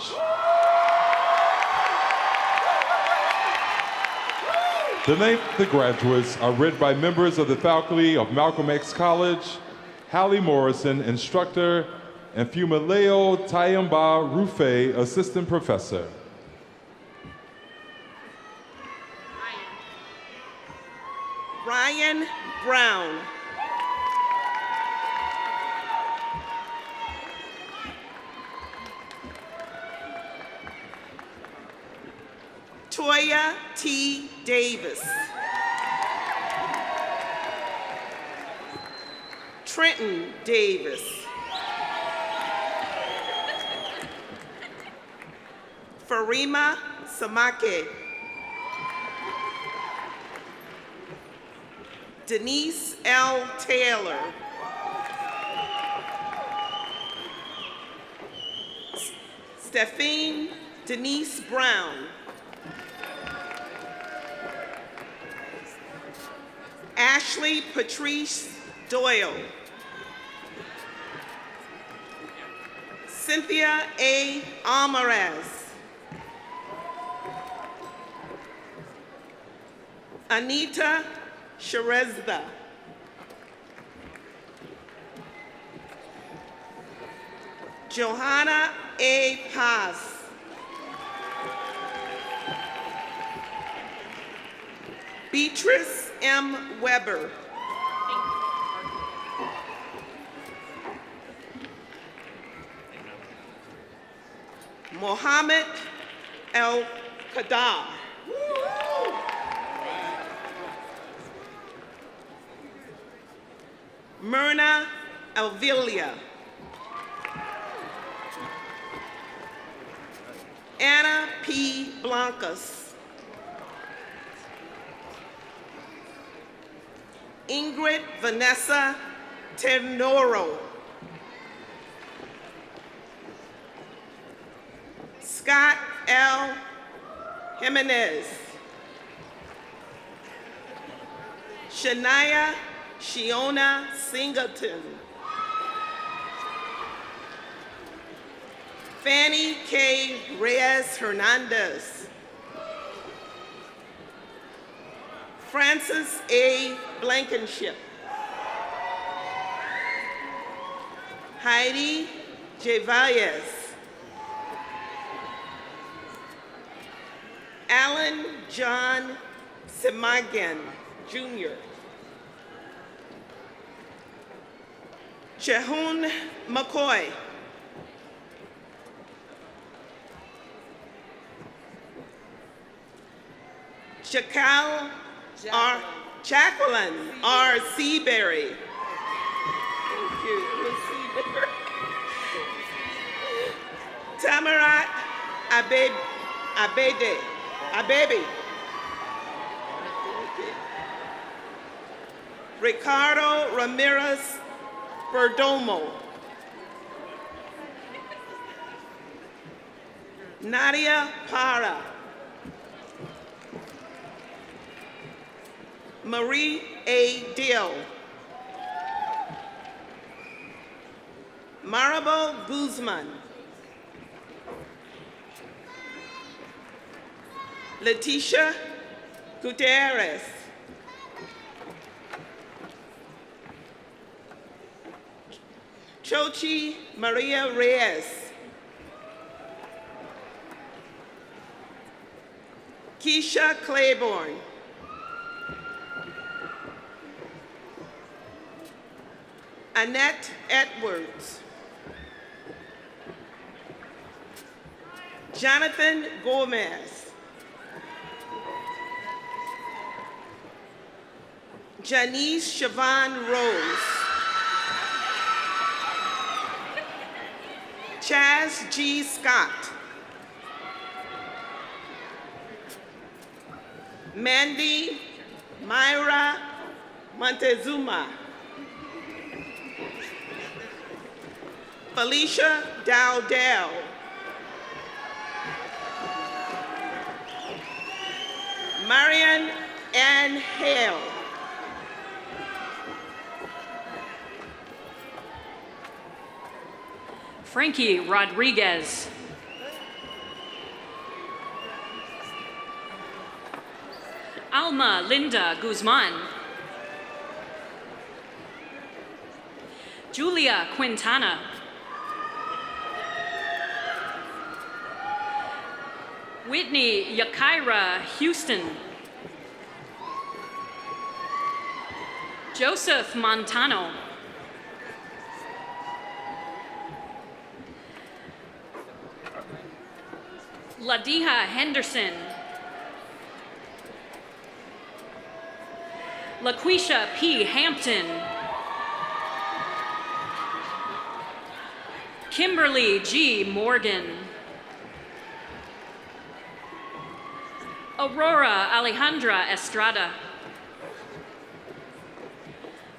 The graduates are read by members of the faculty of Malcolm X College, Hallie Morrison, instructor, and Fumaleo Tayamba Rufe, assistant professor. Ryan Brown. Toya T. Davis. Trenton Davis. Farima Samake. Denise L. Taylor. Stephine Denise Brown. Ashley Patrice Doyle. Cynthia A. Alvarez. Anita Sherezda. Johanna A. Paz. Beatrice M. Weber. Mohammed El Qadar. Myrna Elvilia. Anna P. Blancas. Ingrid Vanessa Ternoro. Scott L. Jimenez. Shania Shiona Singleton. Fanny K. Reyes Hernandez. Francis A. Blankenship. Heidi J. Valles. Alan John Semagan, Jr. Chehun McCoy. Jacqueline R. Seaberry. Thank you, Ms. Seaberry. Tamarat Abebe. Ricardo Ramirez Perdomo. Nadia Para. Marie A. Dill. Maribel Guzman. Leticia Gutierrez. Chochi Maria Reyes. Keisha Claiborne. Annette Edwards. Jonathan Gomez. Janice Siobhan Rose. Chaz G. Scott. Mandy Myra Montezuma. Felicia Dowdell. Marian Ann Hale. Frankie Rodriguez. Alma Linda Guzman. Julia Quintana. Whitney Yakaira Houston. Joseph Montano. Ladiha Henderson. LaQuisha P. Hampton. Kimberly G. Morgan. Aurora Alejandra Estrada.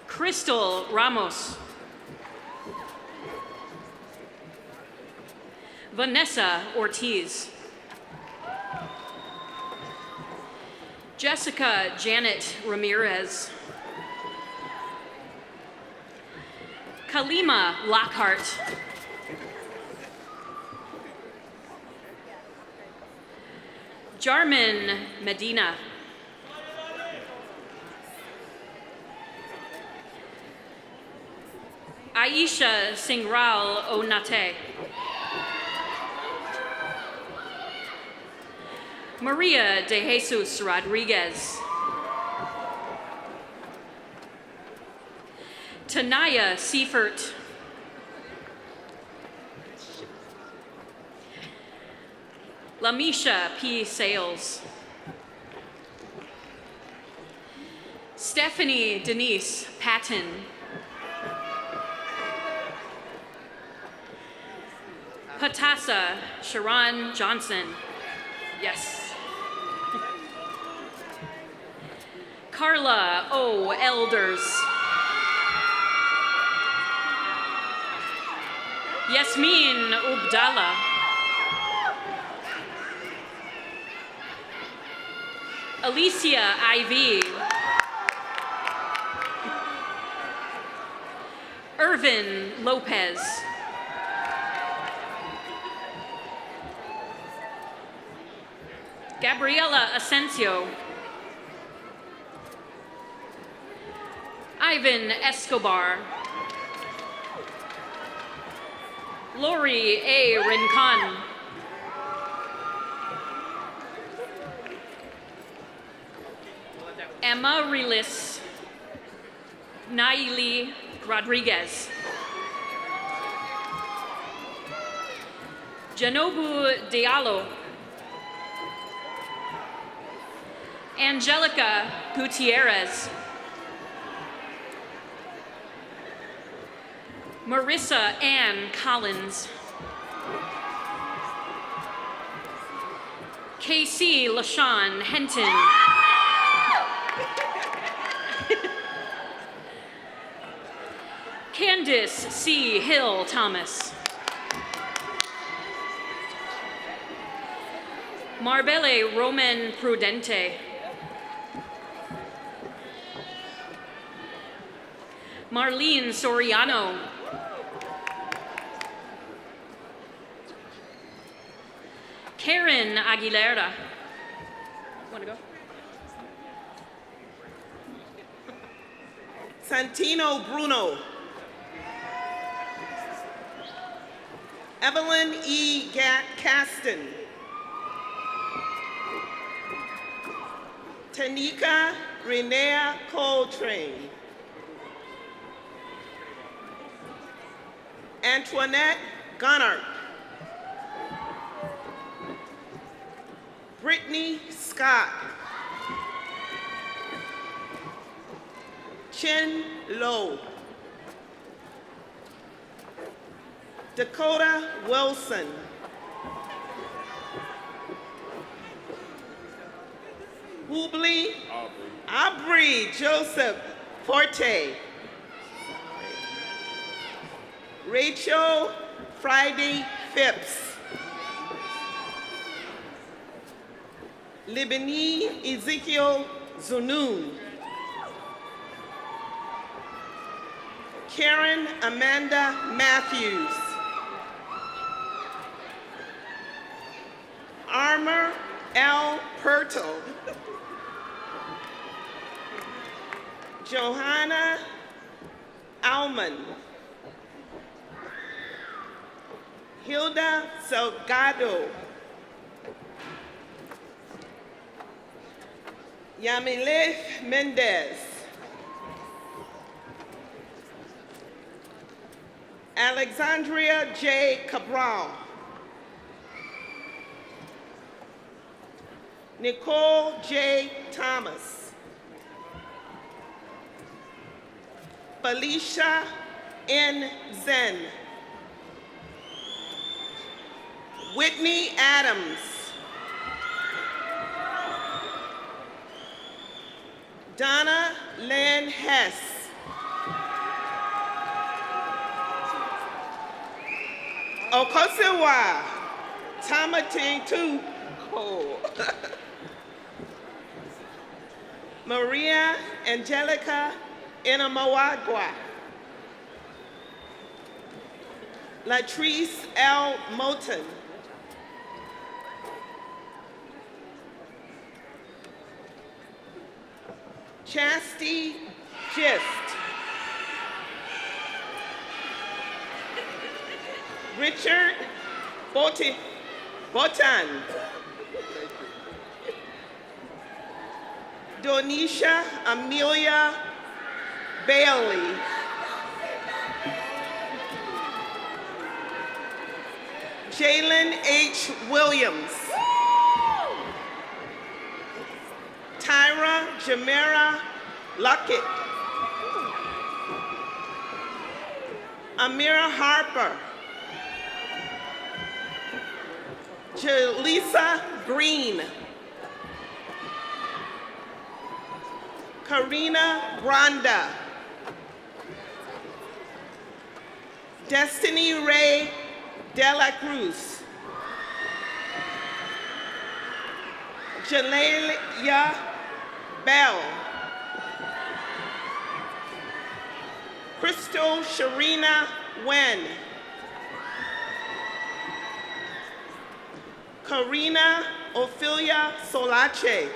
Crystal Ramos. Vanessa Ortiz. Jessica Janet Ramirez. Kalima Lockhart. Jarman Medina. Aisha Singral Onate. Maria de Jesus Rodriguez. Tanaya Seifert. Lamisha P. Sales. Stephanie Denise Patton. Patasa Sharon Johnson. Yes. Carla O. Elders. Yasmin Ubdallah. Alicia Ivy. Irvin Lopez. Gabriela Asensio. Ivan Escobar. Lori A. Rincon. Emma Relis. Naili Rodriguez. Janobu Diallo. Angelica Gutierrez. Marissa Ann Collins. Casey LaShawn Henton. Candace C. Hill Thomas. Marbelle Roman Prudente. Marlene Soriano. Karen Aguilera. Want to go? Santino Bruno. Evelyn E. Caston. Tanika Renea Coltrane. Antoinette Gunnard. Brittany Scott. Chin Lowe. Dakota Wilson. Hubley Aubrey Joseph Forte. Rachel Friday Phipps. Libani Ezekiel Zunoon. Karen Amanda Matthews. Farmer L. Pertle, Johanna Alman, Hilda Salgado, Yamileth Mendez, Alexandria J. Cabral, Nicole J. Thomas, Felicia N. Zen, Whitney Adams, Donna Lynn Hess, Okosewa Tamating Tuko, Maria Angelica Inamawagwa, Latrice L. Moulton, Chastity Gist, Richard Botan, Donisha Amelia Bailey, Jalen H. Williams, Tyra Jamera Luckett, Amira Harper, Jaleesa Green, Karina Branda, Destiny Ray De La Cruz, Jalelia Bell, Crystal Sharina Wen, Karina Ophelia Solache,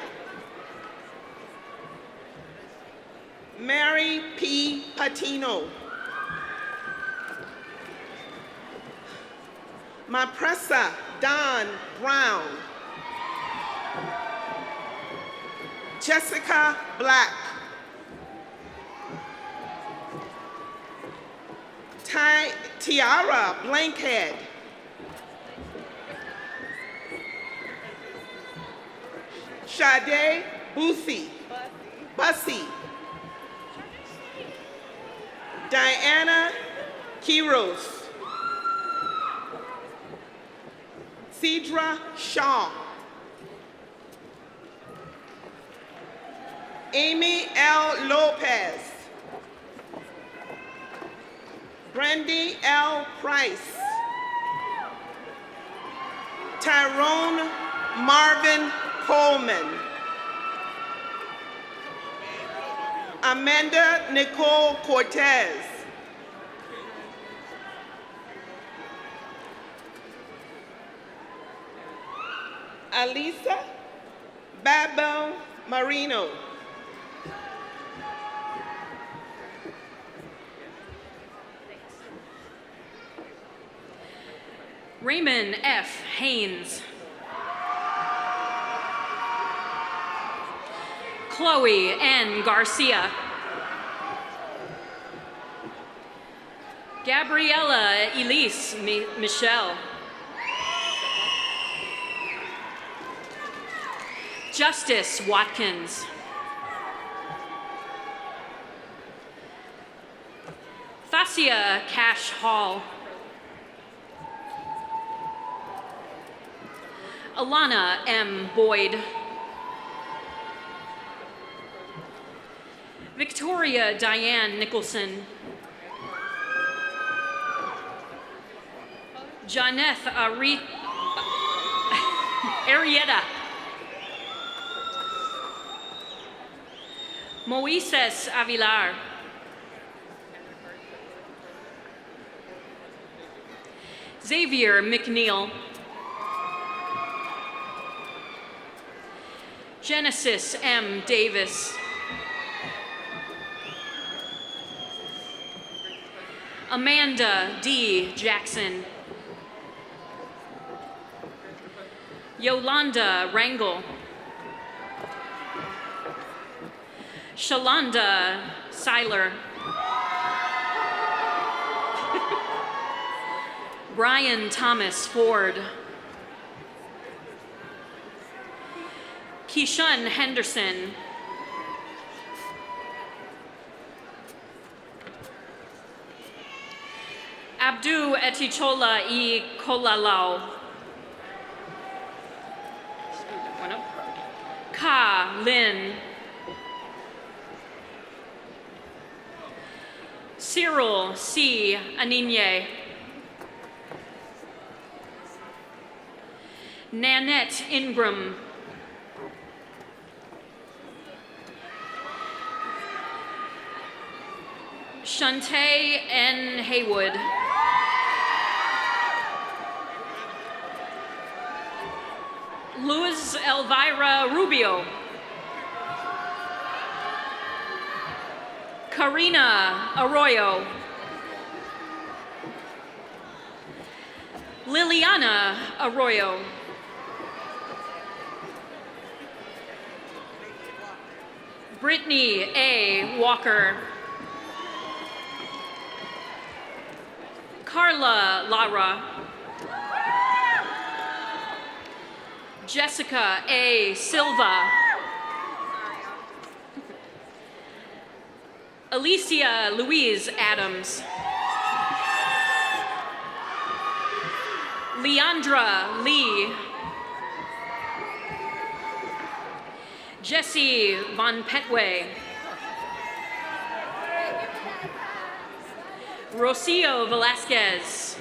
Mary P. Patino, Mapressa Don Brown, Jessica Black, Tiara Blankhead, Sade Bussy, Diana Kiros, Cedra Shaw, Amy L. Lopez, Brandy L. Price, Tyrone Marvin Coleman, Amanda Nicole Cortez, Alisa Babel Marino, Raymond F. Haynes, Chloe N. Garcia, Gabriella Elise Michelle, Justice Watkins, Thasia Cash Hall, Alana M. Boyd, Victoria Diane Nicholson, Janeth Arietta, Moises Avilar, Xavier McNeil, Genesis M. Davis. Amanda D. Jackson. Yolanda Rangel. Shalonda Seiler. Brian Thomas Ford. Keishun Henderson. Abdu Etichola E. Kolalau. Ka Lin. Cyril C. Aninye. Nanette Ingram. Shantae N. Haywood. Luz Elvira Rubio. Karina Arroyo. Liliana Arroyo. Brittany A. Walker. Carla Lara. Jessica A. Silva. Alicia Louise Adams. Leandra Lee. Jesse Von Petway. Rocio Velasquez.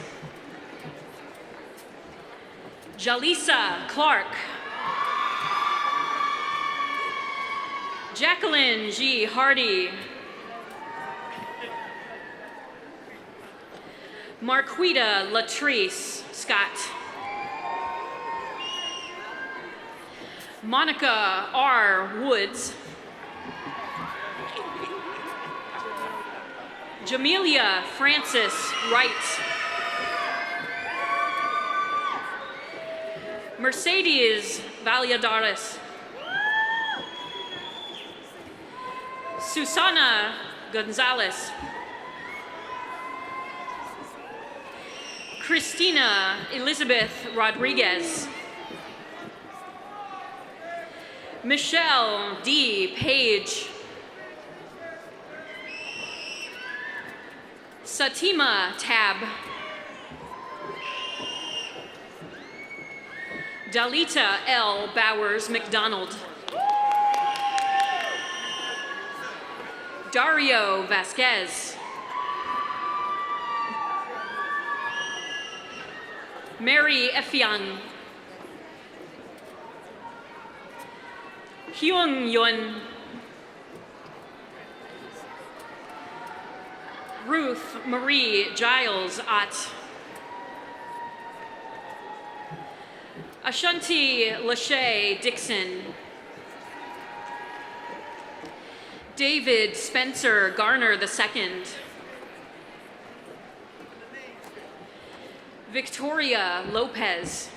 Jalisa Clark. Jacqueline G. Hardy. Marquita Latrice Scott. Monica R. Woods. Jamelia Francis Wright. Mercedes Valladares. Susana Gonzalez. Christina Elizabeth Rodriguez. Michelle D. Page. Satima Tab. Dalita L. Bowers McDonald. Dario Vasquez. Mary Effiang. Hyung Yun. Ruth Marie Giles Ott. Ashanti Lachey Dixon. David Spencer Garner II. Victoria Lopez.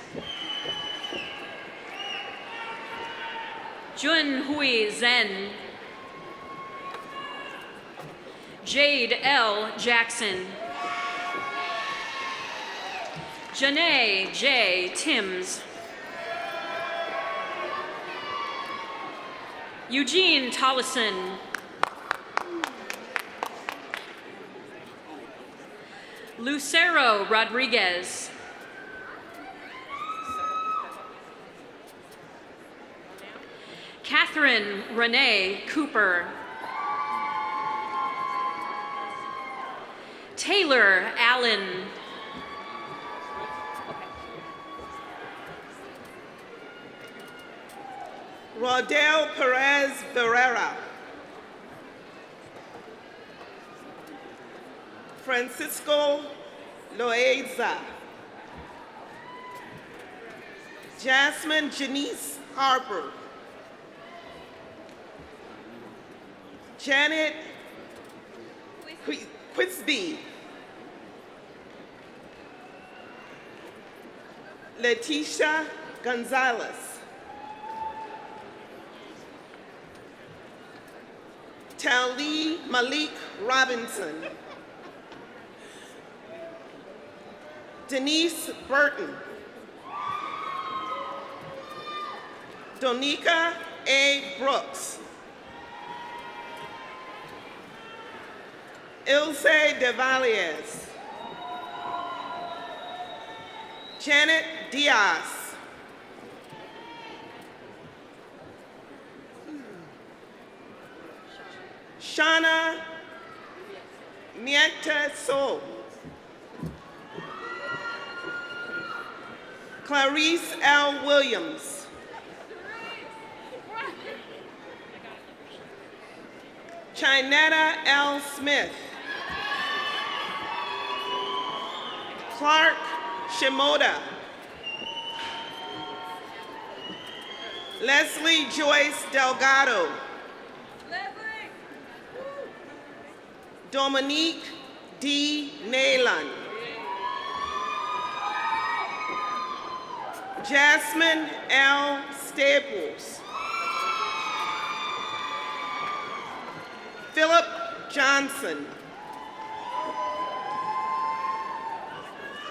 Jun Hui Zen. Jade L. Jackson. Janae J. Timms. Eugene Tollison. Lucero Rodriguez. Catherine Renee Cooper. Taylor Allen. Rodel Perez Barrera. Francisco Loaiza. Jasmine Janice Harper. Janet Quisby. Leticia Gonzalez. Tali Malik Robinson. Denise Burton. Donika A. Brooks. Ilse de Valles. Janet Diaz. Shauna Nieta So. Clarice L. Williams. Chinetta L. Smith. Clark Shimoda. Leslie Joyce Delgado. Dominique D. Nayland. Jasmine L. Staples. Philip Johnson.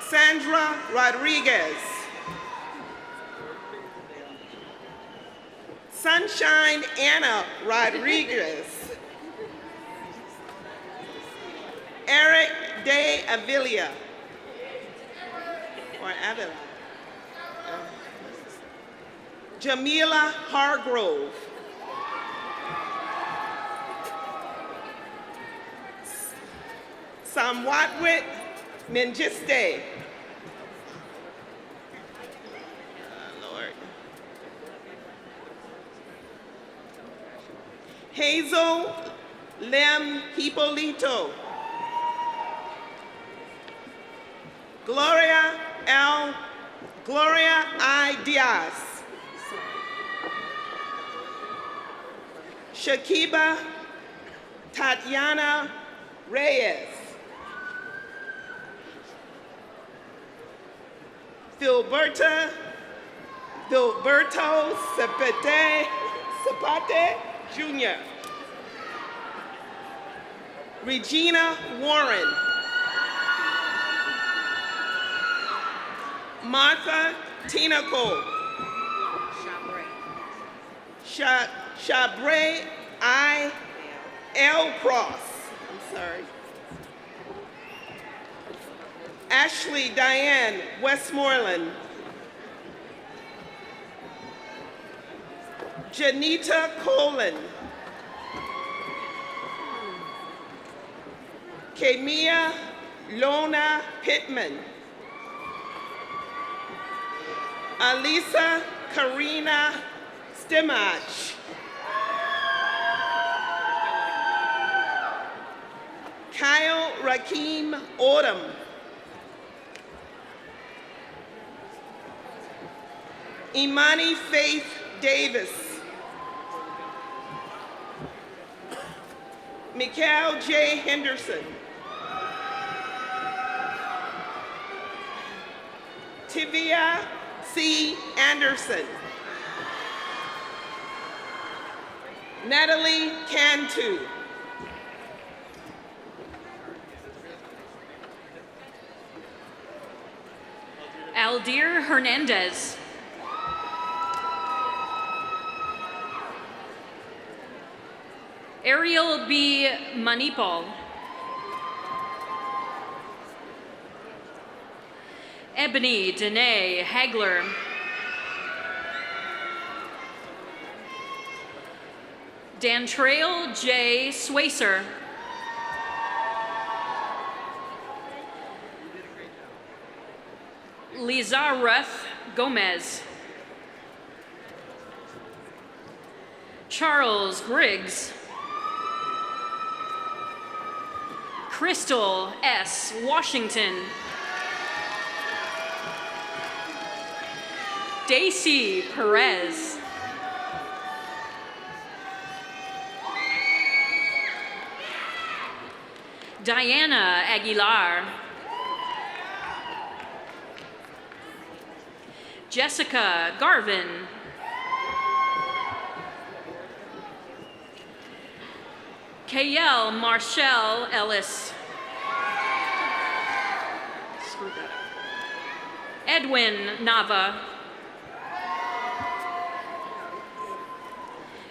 Sandra Rodriguez. Sunshine Anna Rodriguez. Eric De Avila. Or Avila. Jamila Hargrove. Samwatwit Mengiste. Lord. Hazel Lem Hipolito. Gloria I. Diaz. Shakiba Tatiana Reyes. Filberto Zapate Jr. Regina Warren. Martha Tinaco. Chabre I. L. Cross. I'm sorry. Ashley Diane Westmoreland. Janita Colin. Kemia Lona Pittman. Alisa Karina Stimach. Kyle Rakeem Odom. Imani Faith Davis. Mikhail J. Henderson. Tivia C. Anderson. Natalie Cantu. Aldir Hernandez. Ariel B. Manipal. Ebony Danae Hagler. Dantrail J. Swacer. Lizareth Gomez. Charles Griggs. Crystal S. Washington. Daisy Perez. Diana Aguilar. Jessica Garvin. Kayel Marshall Ellis. Edwin Nava.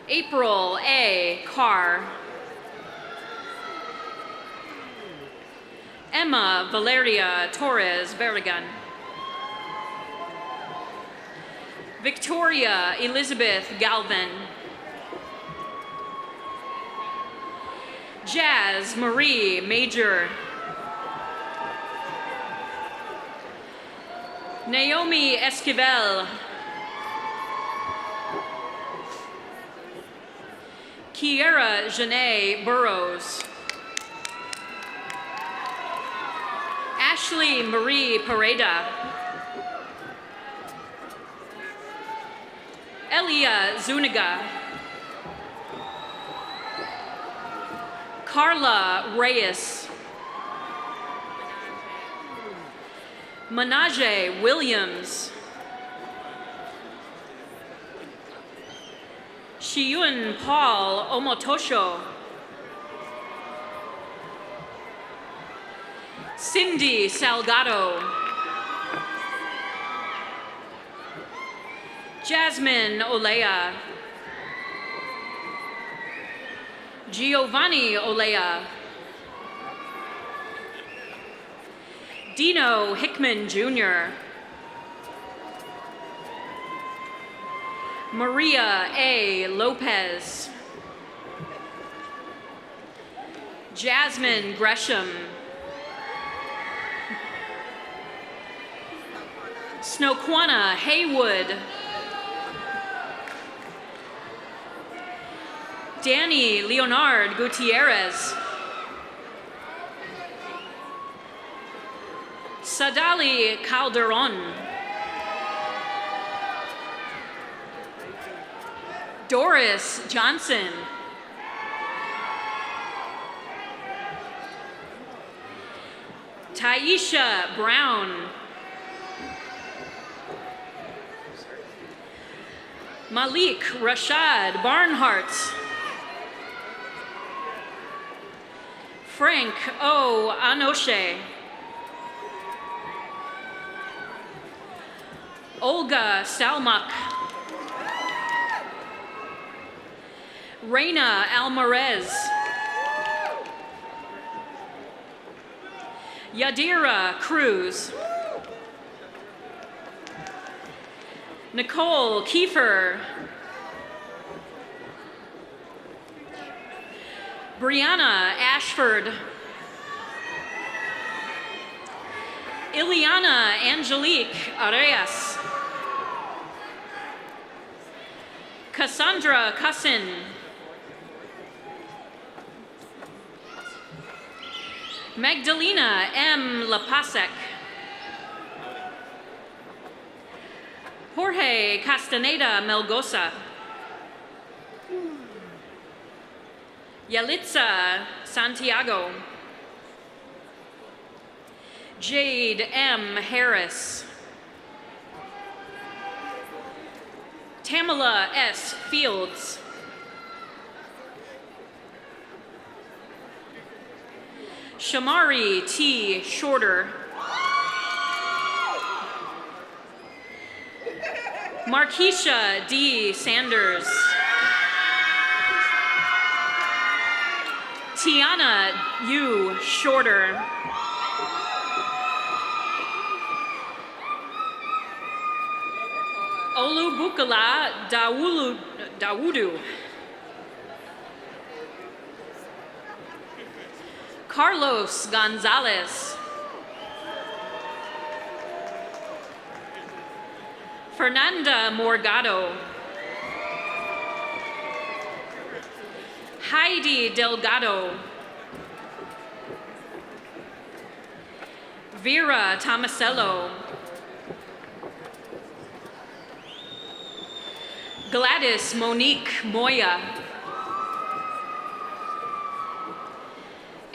April A. Carr. Emma Valeria Torres Berrigan. Victoria Elizabeth Galvin. Jazz Marie Major. Naomi Esquivel. Kiera Janae Burrows. Ashley Marie Pareda. Elia Zuniga. Carla Reyes. Manaje Williams. Shiyun Paul Omotosho. Cindy Salgado. Jasmine Olea. Giovanni Olea. Dino Hickman Jr. Maria A. Lopez. Jasmine Gresham. Snoquana Haywood. Danny Leonard Gutierrez. Sadali Calderon. Doris Johnson. Taisha Brown. Malik Rashad Barnhart. Frank O. Anoshe. Olga Stalmach. Reina Almarez. Yadira Cruz. Nicole Kiefer. Brianna Ashford. Ileana Angelique Areas. Cassandra Cussin. Magdalena M. Lapasek. Jorge Castaneda Melgosa. Yalitza Santiago. Jade M. Harris. Tamala S. Fields. Shamari T. Shorter. Markeisha D. Sanders. Tiana U. Shorter. Olubukala Dawudu. Carlos Gonzalez. Fernanda Morgado. Heidi Delgado. Vera Tomasello. Gladys Monique Moya.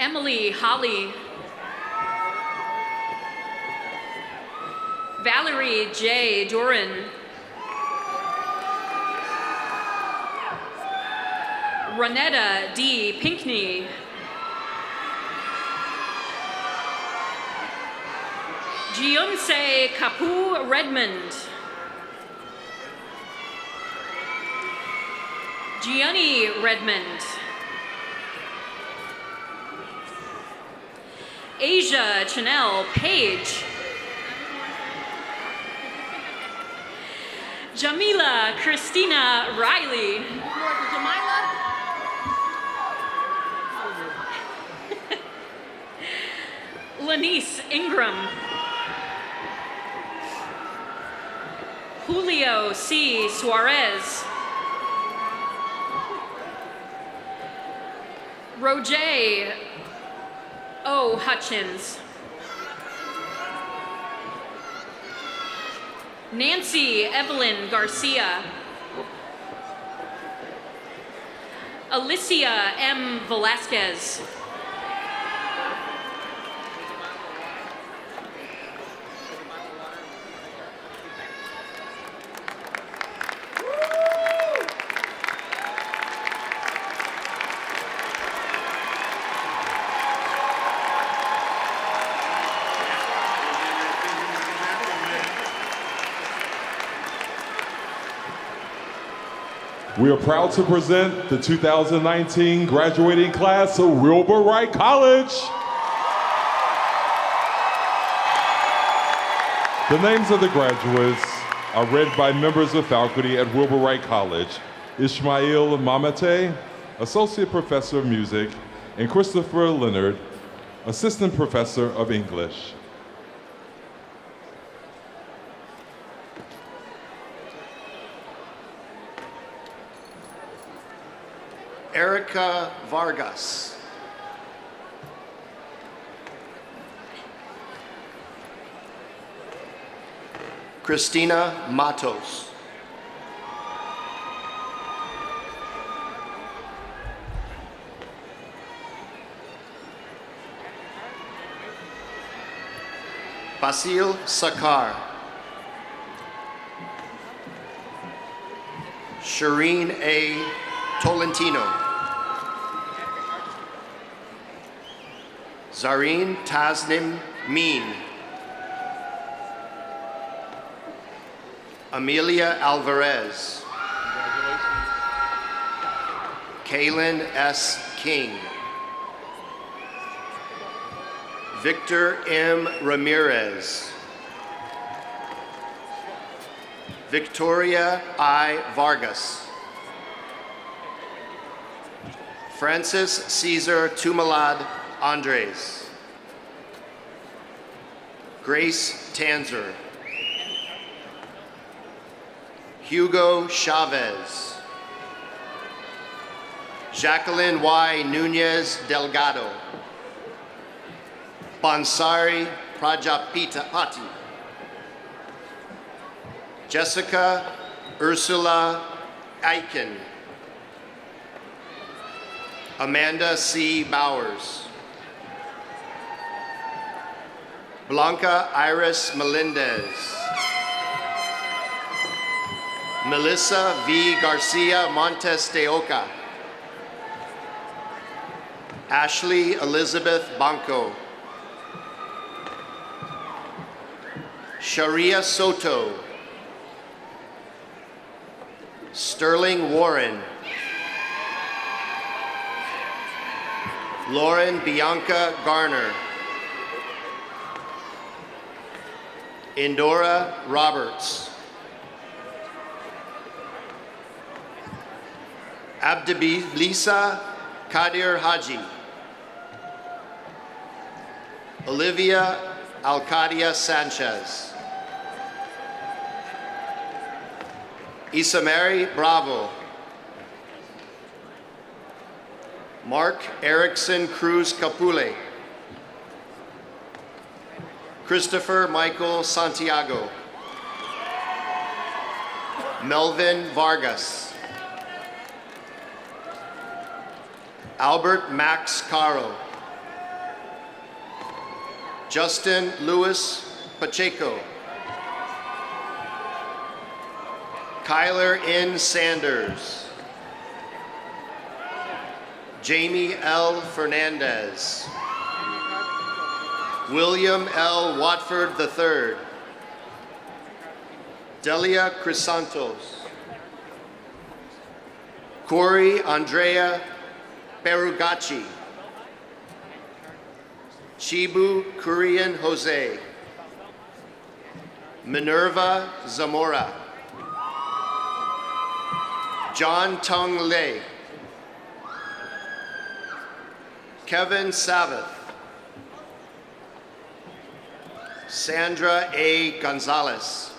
Emily Holly. Valerie J. Doran. Ronetta D. Pinkney. Gionse Kapu Redmond. Gianni Redmond. Asia Chanel Page. Jamila Christina Riley. Lanice Ingram. Julio C. Suarez. Roger O. Hutchins. Nancy Evelyn Garcia. Alicia M. Velasquez. We are proud to present the 2019 graduating class of Wilbur Wright College. The names of the graduates are read by members of faculty at Wilbur Wright College: Ishmael Mamate, Associate Professor of Music, and Christopher Leonard, Assistant Professor of English. Erica Vargas. Christina Matos. Basil Sakar. Shireen A. Tolentino. Zareen Tasnim Meen. Amelia Alvarez. Kaylin S. King. Victor M. Ramirez. Victoria I. Vargas. Francis Cesar Tumalad Andres. Grace Tanzer. Hugo Chavez. Jacqueline Y. Nunez Delgado. Bansari Prajapati. Jessica Ursula Eichen. Amanda C. Bowers. Blanca Iris Melendez. Melissa V. Garcia Montes de Oca. Ashley Elizabeth Banco. Sharia Soto. Sterling Warren. Lauren Bianca Garner. Indora Roberts. Abdabilisa Kadir Haji. Olivia Alcadia Sanchez. Isamari Bravo. Mark Erickson Cruz Capule. Christopher Michael Santiago. Melvin Vargas. Albert Max Caro. Justin Lewis Pacheco. Kyler N. Sanders. Jamie L. Fernandez. William L. Watford III. Delia Crisantos. Corey Andrea Perugacci. Chibu Kurian Jose. Minerva Zamora. John Tung Lei. Kevin Savath. Sandra A. Gonzalez.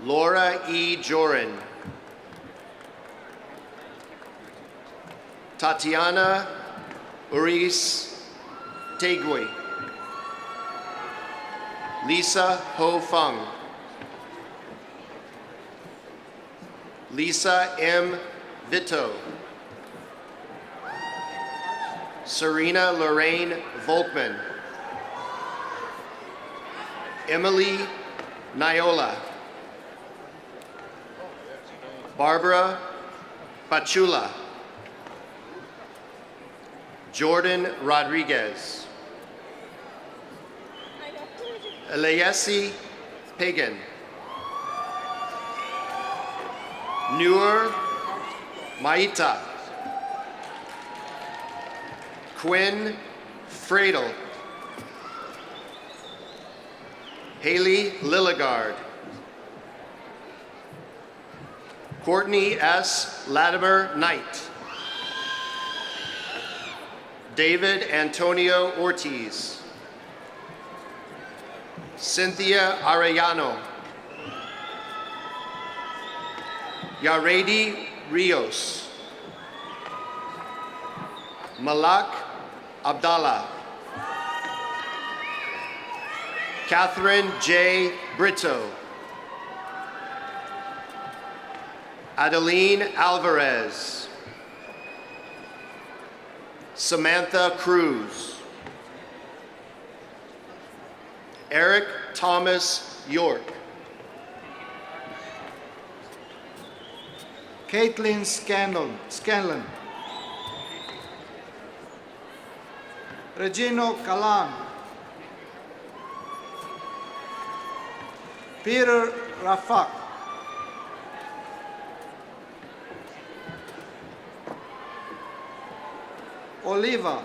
Laura E. Joran. Tatiana Uris Tegui. Lisa Ho Feng. Lisa M. Vito. Serena Lorraine Volkman. Emily Niola. Barbara Pachula. Jordan Rodriguez. Eliasi Pagan. Noor Maita. Quinn Fradel. Haley Lilligard. Courtney S. Latimer Knight. David Antonio Ortiz. Cynthia Arellano. Yaredi Rios. Malak Abdallah. Catherine J. Brito. Adeline Alvarez. Samantha Cruz. Eric Thomas York. Caitlin Scanlon. Regino Calan. Peter Rafak. Oliva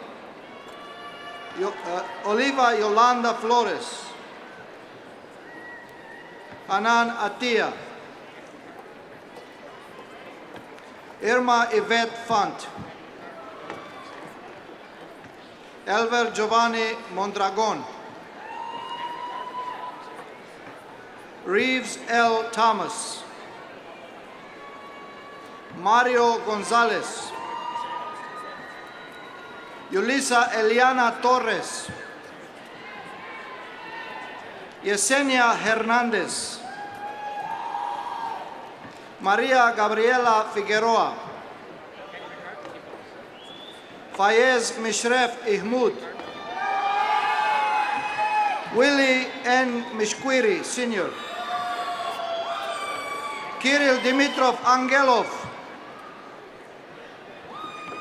Yolanda Flores. Anan Atia. Irma Yvette Font. Elver Giovanni Mondragon. Reeves L. Thomas. Mario Gonzalez. Yulisa Eliana Torres. Yesenia Hernandez. Maria Gabriela Figueroa. Fayez Mishref Ihmud. Willie N. Mishkwiri, Sr. Kirill Dimitrov Angelov.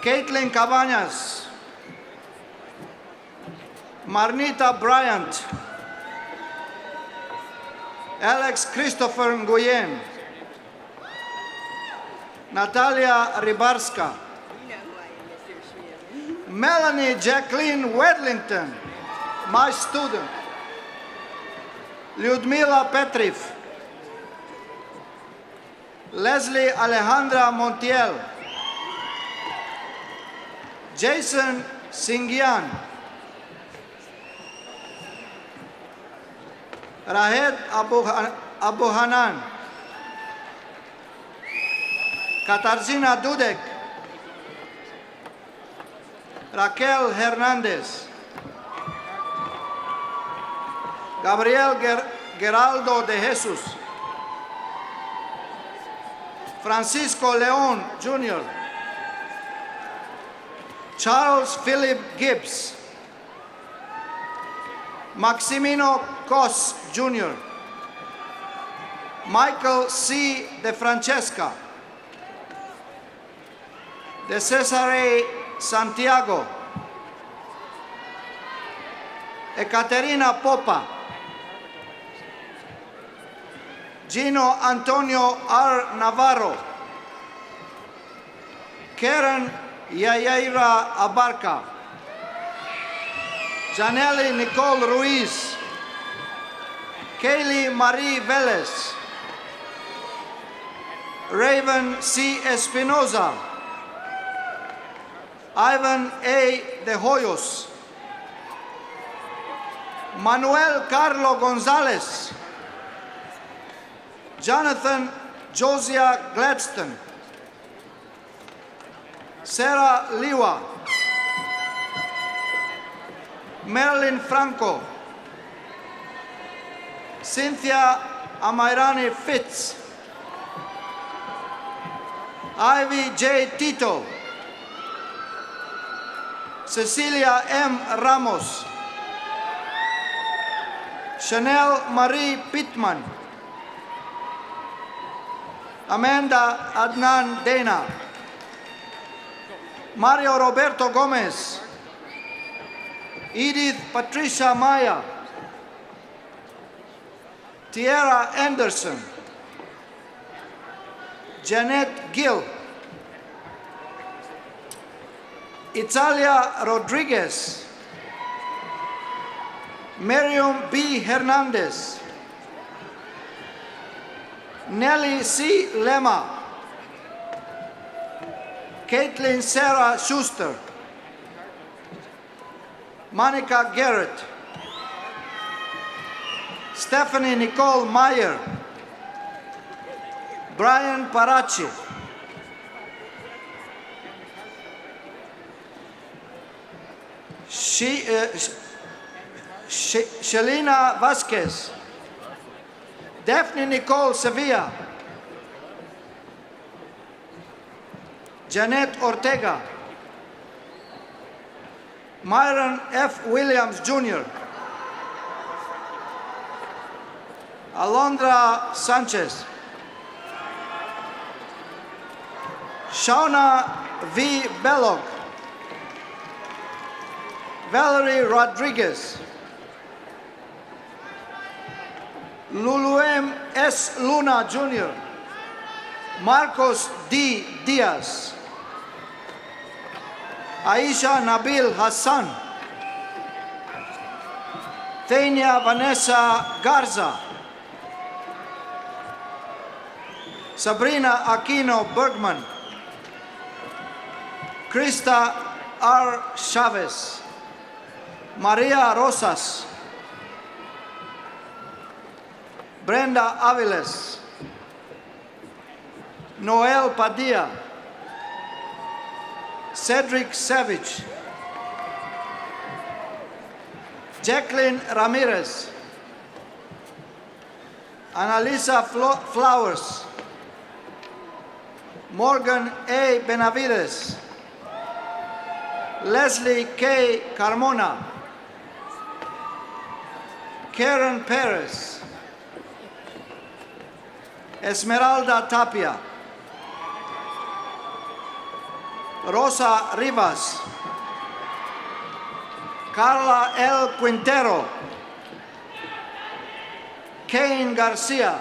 Caitlin Cabañas. Marnita Bryant. Alex Christopher Nguyen. Natalia Rybarska. Melanie Jacqueline Wedlington, my student. Lyudmila Petriv. Leslie Alejandra Montiel. Jason Singhian. Rahed Abu Hanan. Katarzyna Dudek. Raquel Hernandez. Gabriel Geraldo de Jesus. Francisco Leon Jr. Charles Philip Gibbs. Maximino Cos Jr., Michael C. De Francesca, De Cesare Santiago, Ekaterina Popa, Gino Antonio R. Navarro, Karen Yayaira Abarca, Janelle Nicole Ruiz, Kaylee Marie Velez, Raven C. Espinoza, Ivan A. De Hoyos, Manuel Carlo Gonzalez, Jonathan Josiah Gladstone, Sarah Liwa, Marilyn Franco, Cynthia Amairani Fitz, Ivy J. Tito, Cecilia M. Ramos, Chanel Marie Pittman, Amanda Adnan Dana, Mario Roberto Gomez, Edith Patricia Maya, Tiara Anderson, Janet Gill, Italia Rodriguez, Miriam B. Hernandez, Nellie C. Lema, Caitlin Sarah Schuster, Monica Garrett, Stephanie Nicole Meyer, Brian Parachi, Shelina Vasquez, Daphne Nicole Sevilla, Janet Ortega, Myron F. Williams Jr., Alondra Sanchez, Shauna V. Bellog, Valerie Rodriguez, Luluem S. Luna Jr., Marcos D. Diaz, Aisha Nabil Hassan, Thania Vanessa Garza, Sabrina Aquino Bergman, Krista R. Chavez, Maria Rosas, Brenda Aviles, Noel Padilla, Cedric Savage, Jacqueline Ramirez, Annalisa Flowers, Morgan A. Benavides, Leslie K. Carmona, Karen Perez, Esmeralda Tapia, Rosa Rivas, Carla L. Quintero, Kane Garcia,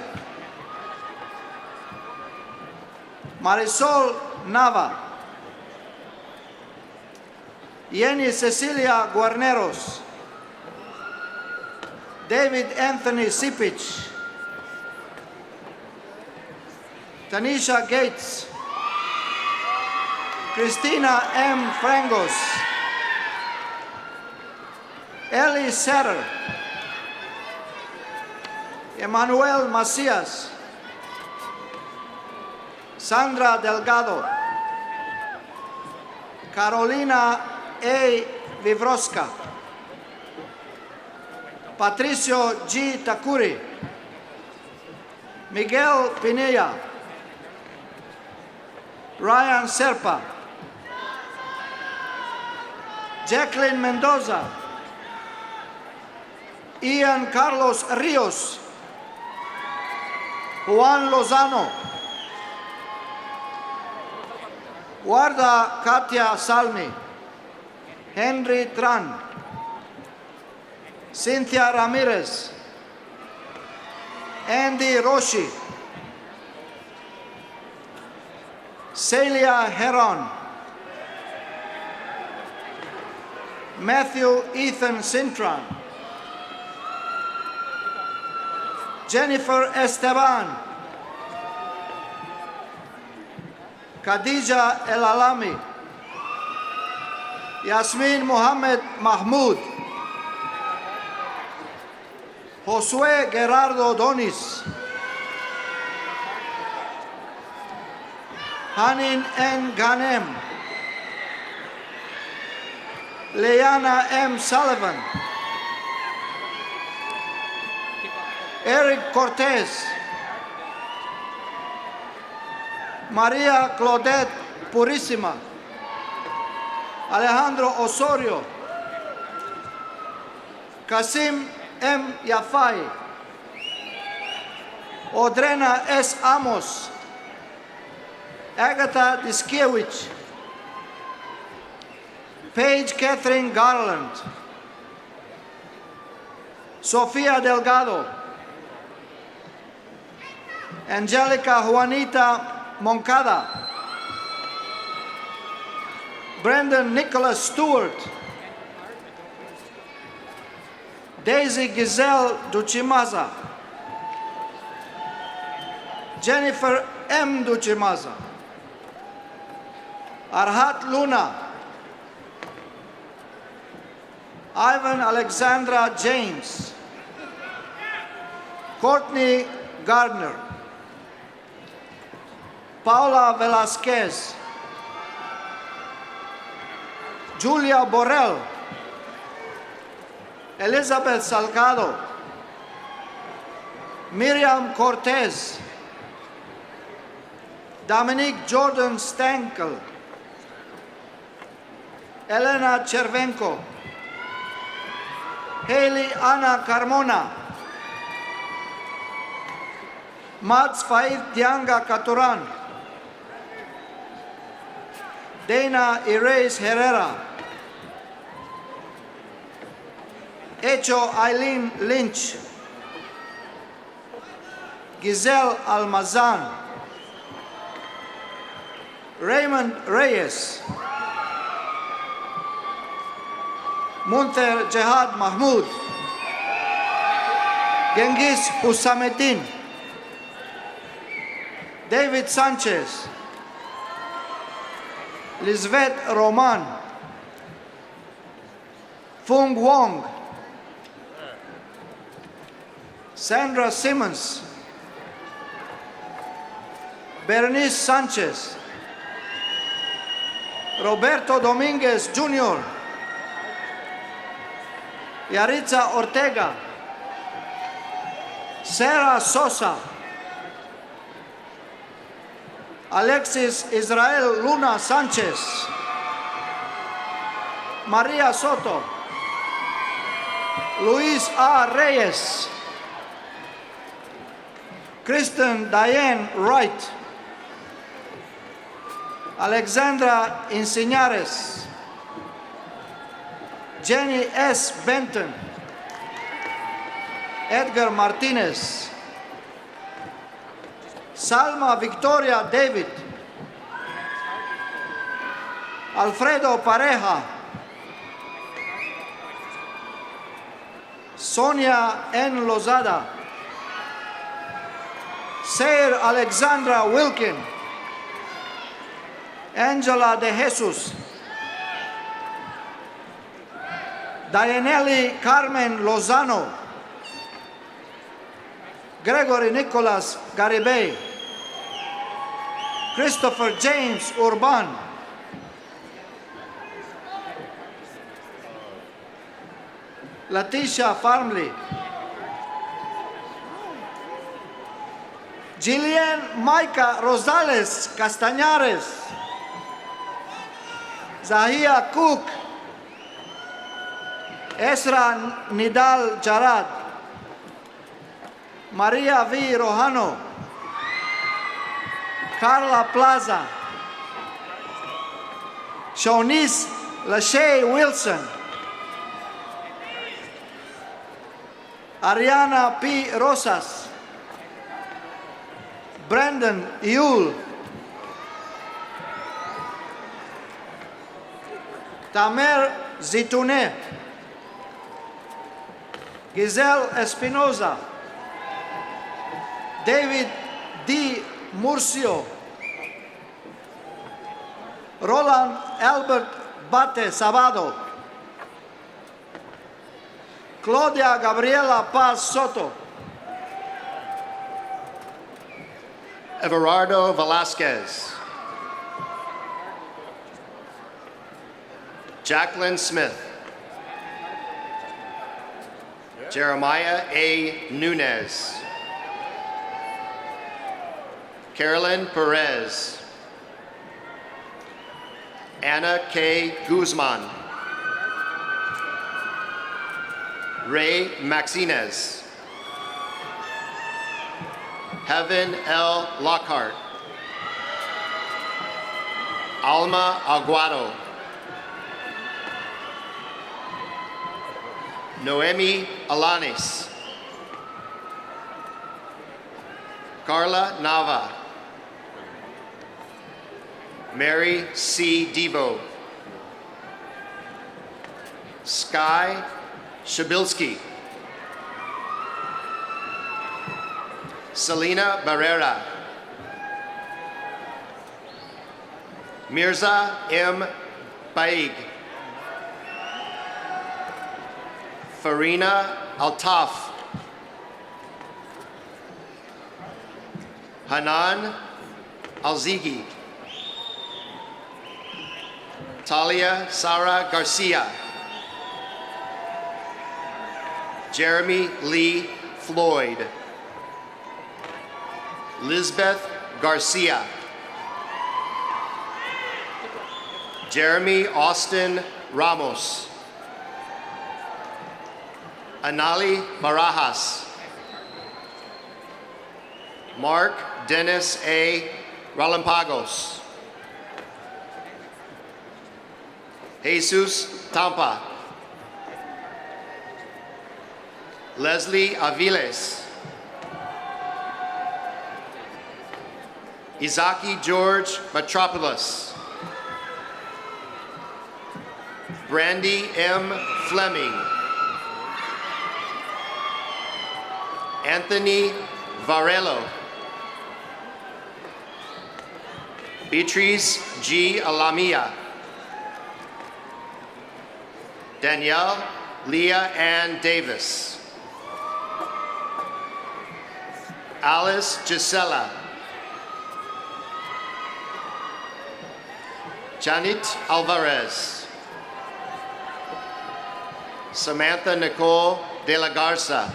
Marisol Nava, Yenny Cecilia Guarneros, David Anthony Sipich, Tanisha Gates, Christina M. Frangos, Ellie Setter, Emmanuel Macias, Sandra Delgado, Carolina A. Vivroska, Patricio G. Takuri, Miguel Pinilla, Ryan Serpa, Jacqueline Mendoza, Ian Carlos Rios, Juan Lozano, Guarda Katia Salmi, Henry Tran, Cynthia Ramirez, Andy Roshi, Celia Heron, Matthew Ethan Sintran, Jennifer Esteban, Khadija El Alami, Yasmin Mohammed Mahmoud, Josué Gerardo Donis, Hanin N. Ghanem, Leana M. Sullivan, Eric Cortez, Maria Claudette Purissima, Alejandro Osorio, Kasim M. Yafai, Odrena S. Amos, Agatha Diskiewicz, Paige Catherine Garland, Sofia Delgado, Angelica Juanita Moncada, Brendan Nicholas Stewart, Daisy Giselle Duchimaza, Jennifer M. Duchimaza, Arhat Luna, Ivan Alexandra James, Courtney Gardner, Paula Velasquez, Julia Borrell, Elizabeth Salgado, Miriam Cortez, Dominique Jordan Stankel, Elena Chervenko, Haley Anna Carmona, Mats Faid Dianga Katuran, Dana Erase Herrera, Echo Eileen Lynch, Giselle Almazan, Raymond Reyes, Munter Jehad Mahmoud, Genghis Husameddin, David Sanchez, Lisbeth Roman, Fung Wong, Sandra Simmons, Bernice Sanchez, Roberto Dominguez Jr., Yaritza Ortega, Sarah Sosa, Alexis Israel Luna Sanchez, Maria Soto, Luis A. Reyes, Kristen Diane Wright, Alexandra Insignares, Jenny S. Benton, Edgar Martinez, Salma Victoria David, Alfredo Pareja, Sonia N. Lozada, Sayer Alexandra Wilkin, Angela De Jesus, Dianelli Carmen Lozano, Gregory Nicholas Garibay, Christopher James Urban, Leticia Farmley, Jillian Maika Rosales Castañares, Zahia Cook, Esra Nidal Jarad, Maria V. Rojano, Carla Plaza, Shonice Lachey Wilson, Ariana P. Rosas, Brandon Yule, Tamer Zitoune, Giselle Espinoza, David D. Murcio, Roland Albert Bate Sabado, Claudia Gabriela Paz Soto, Everardo Velasquez. Jacqueline Smith. Jeremiah A. Nunez. Carolyn Perez. Anna K. Guzman. Ray Maxinez. Heaven L. Lockhart. Alma Aguado. Noemi Alanis. Carla Nava. Mary C. Devo. Sky Shabilsky. Selena Barrera. Mirza M. Baig. Farina Altaf. Hanan Alzigi. Talia Sara Garcia. Jeremy Lee Floyd. Lisbeth Garcia. Jeremy Austin Ramos. Anali Barajas. Mark Dennis A. Relampagos. Jesus Tampa. Leslie Aviles. Izaki George Metropoulos. Brandy M. Fleming. Anthony Varelo. Beatrice G. Alamia. Danielle Leah Ann Davis. Alice Gisela. Janit Alvarez. Samantha Nicole de la Garza.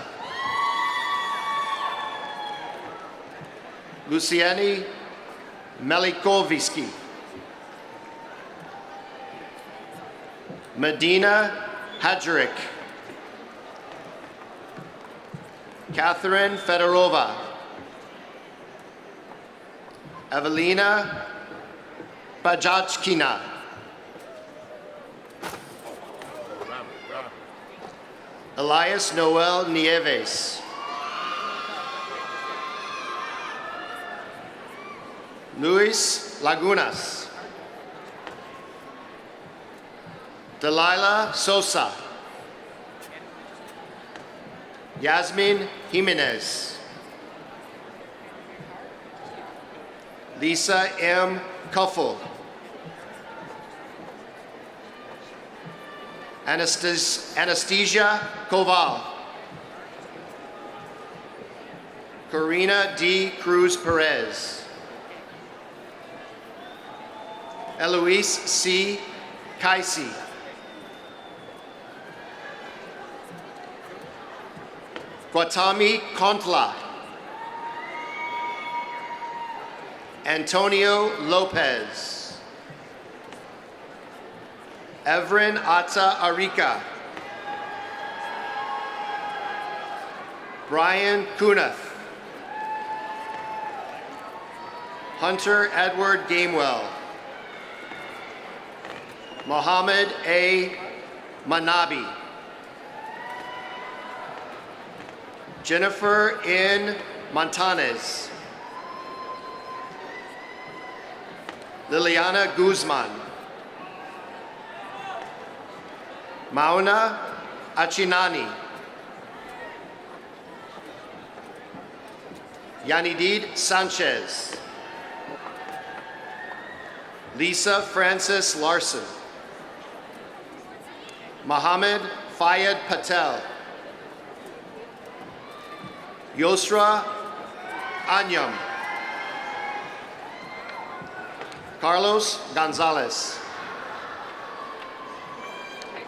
Luciani Melikoviski. Medina Hadjirik. Catherine Fedorova. Evelina Bajachkina. Elias Noel Nieves. Luis Lagunas. Delilah Sosa. Yasmin Jimenez. Lisa M. Kuffel. Anastasia Koval. Corina D. Cruz Perez. Eloise C. Kaisi. Guatami Contla. Antonio Lopez. Evren Ata Arica. Brian Kunath. Hunter Edward Gamewell. Mohammed A. Manabi. Jennifer N. Montanes. Liliana Guzman. Mauna Achinani. Yanidid Sanchez. Lisa Francis Larson. Mohammed Fayed Patel. Yosra Anyam. Carlos Gonzalez.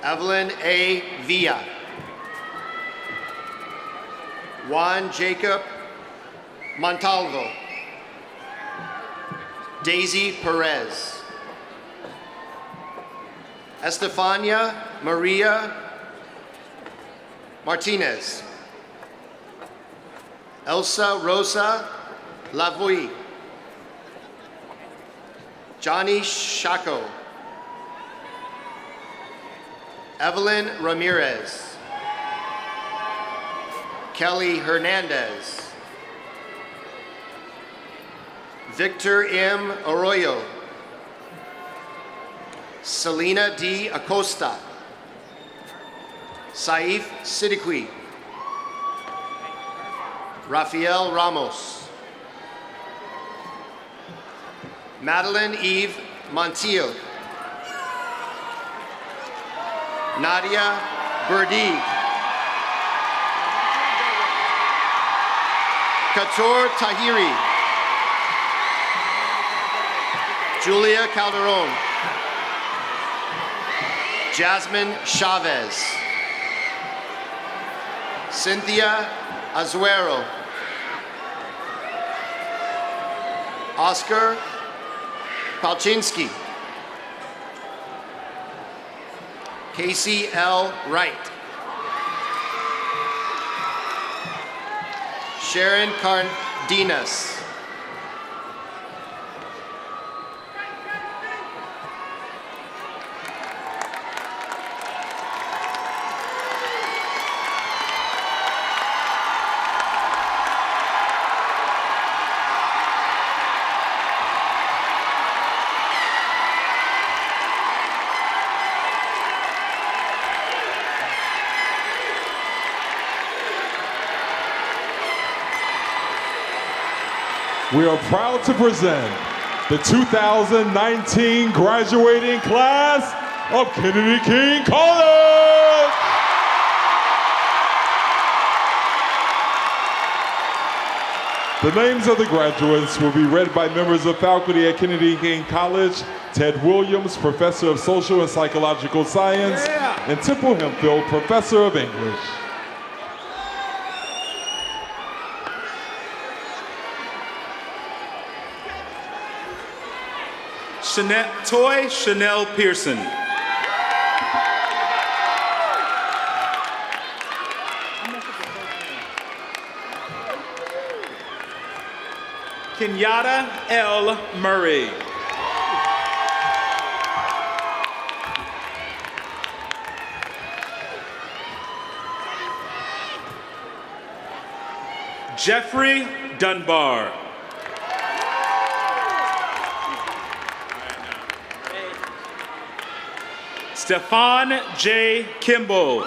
Evelyn A. Villa. Juan Jacob Montalvo. Daisy Perez. Estefania Maria Martinez. Elsa Rosa Lavoie. Johnny Shaco. Evelyn Ramirez. Kelly Hernandez. Victor M. Arroyo. Selena D. Acosta. Saif Siddiqui. Rafael Ramos. Madeline Eve Montiel. Nadia Berdig. Kator Tahiri. Julia Calderon. Jasmine Chavez. Cynthia Azuero. Oscar Palczynski. Casey L. Wright. Sharon Cardenas. We are proud to present the 2019 graduating class of Kennedy King College. The names of the graduates will be read by members of faculty at Kennedy King College: Ted Williams, Professor of Social and Psychological Science, and Temple Hemphill, Professor of English. Toy Chanel Pearson. Kenyatta L. Murray. Jeffrey Dunbar. Stefan J. Kimball.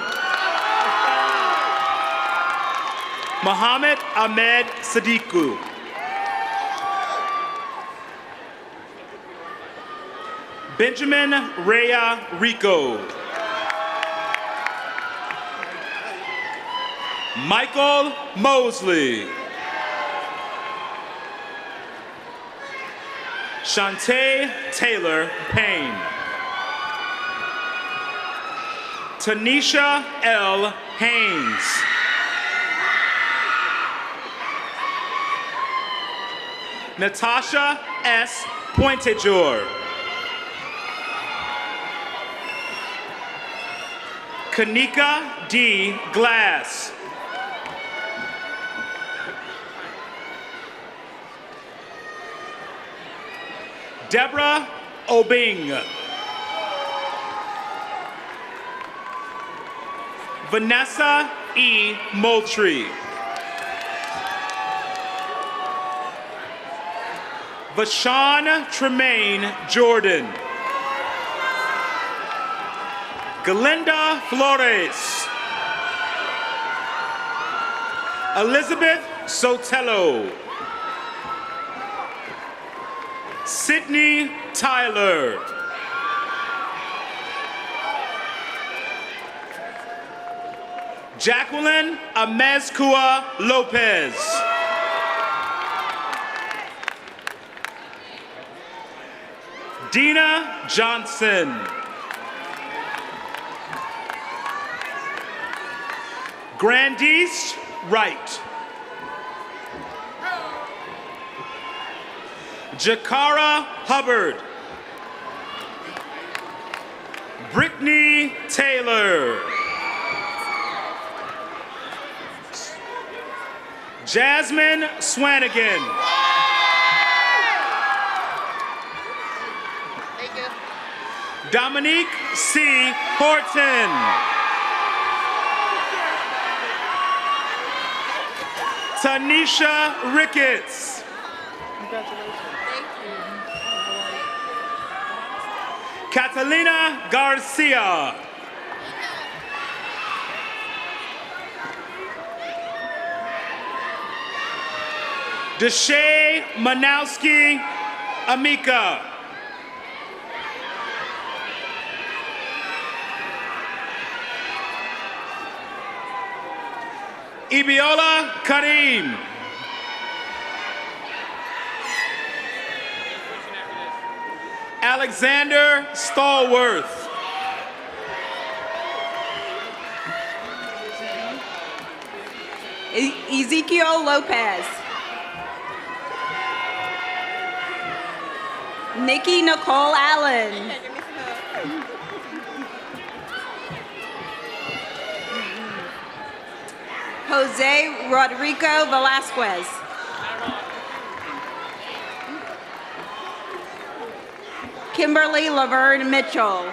Mohammed Ahmed Sadiku. Benjamin Rhea Rico. Michael Mosley. Shantae Taylor Payne. Tanisha L. Haynes. Natasha S. Pointajor. Kanika D. Glass. Deborah Obing. Vanessa E. Moultrie. Vashawn Tremaine Jordan. Galinda Flores. Elizabeth Sotelo. Sydney Tyler. Jacqueline Amezcua Lopez. Dina Johnson. Grandise Wright. Jakara Hubbard. Brittany Taylor. Jasmine Swanigan. Dominique C. Horton. Tanisha Ricketts. Catalina Garcia. Deshae Manowski Amika. Ibiola Karim. Alexander Stallworth. Ezekiel Lopez. Nikki Nicole Allen. Jose Rodrigo Velasquez. Kimberly Laverne Mitchell.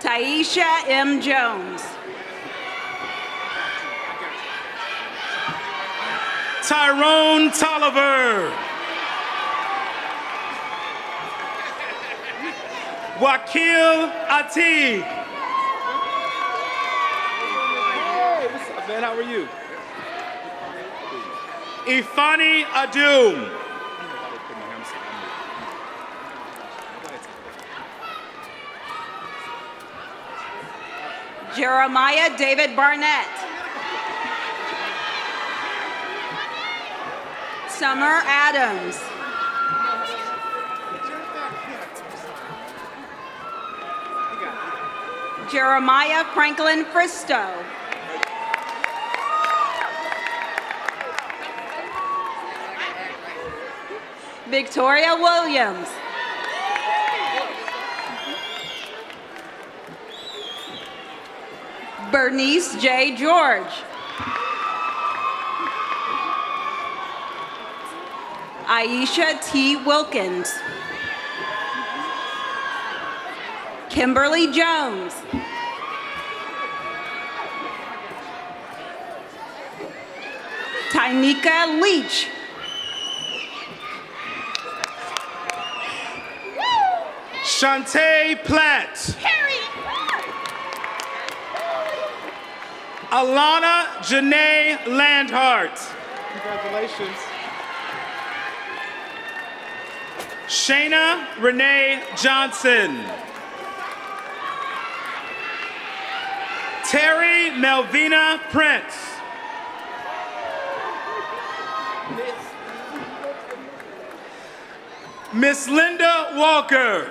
Taisha M. Jones. Tyrone Tolliver. Wakil Ati. Hey, what's up, man? How are you? Ifani Adum. Jeremiah David Barnett. Summer Adams. Jeremiah Franklin Fristow. Victoria Williams. Bernice J. George. Aisha T. Wilkins. Kimberly Jones. Tynika Leach. Shantae Platt. Alana Janae Landhart. Congratulations. Shayna Renee Johnson. Terry Melvina Prince. Miss Linda Walker.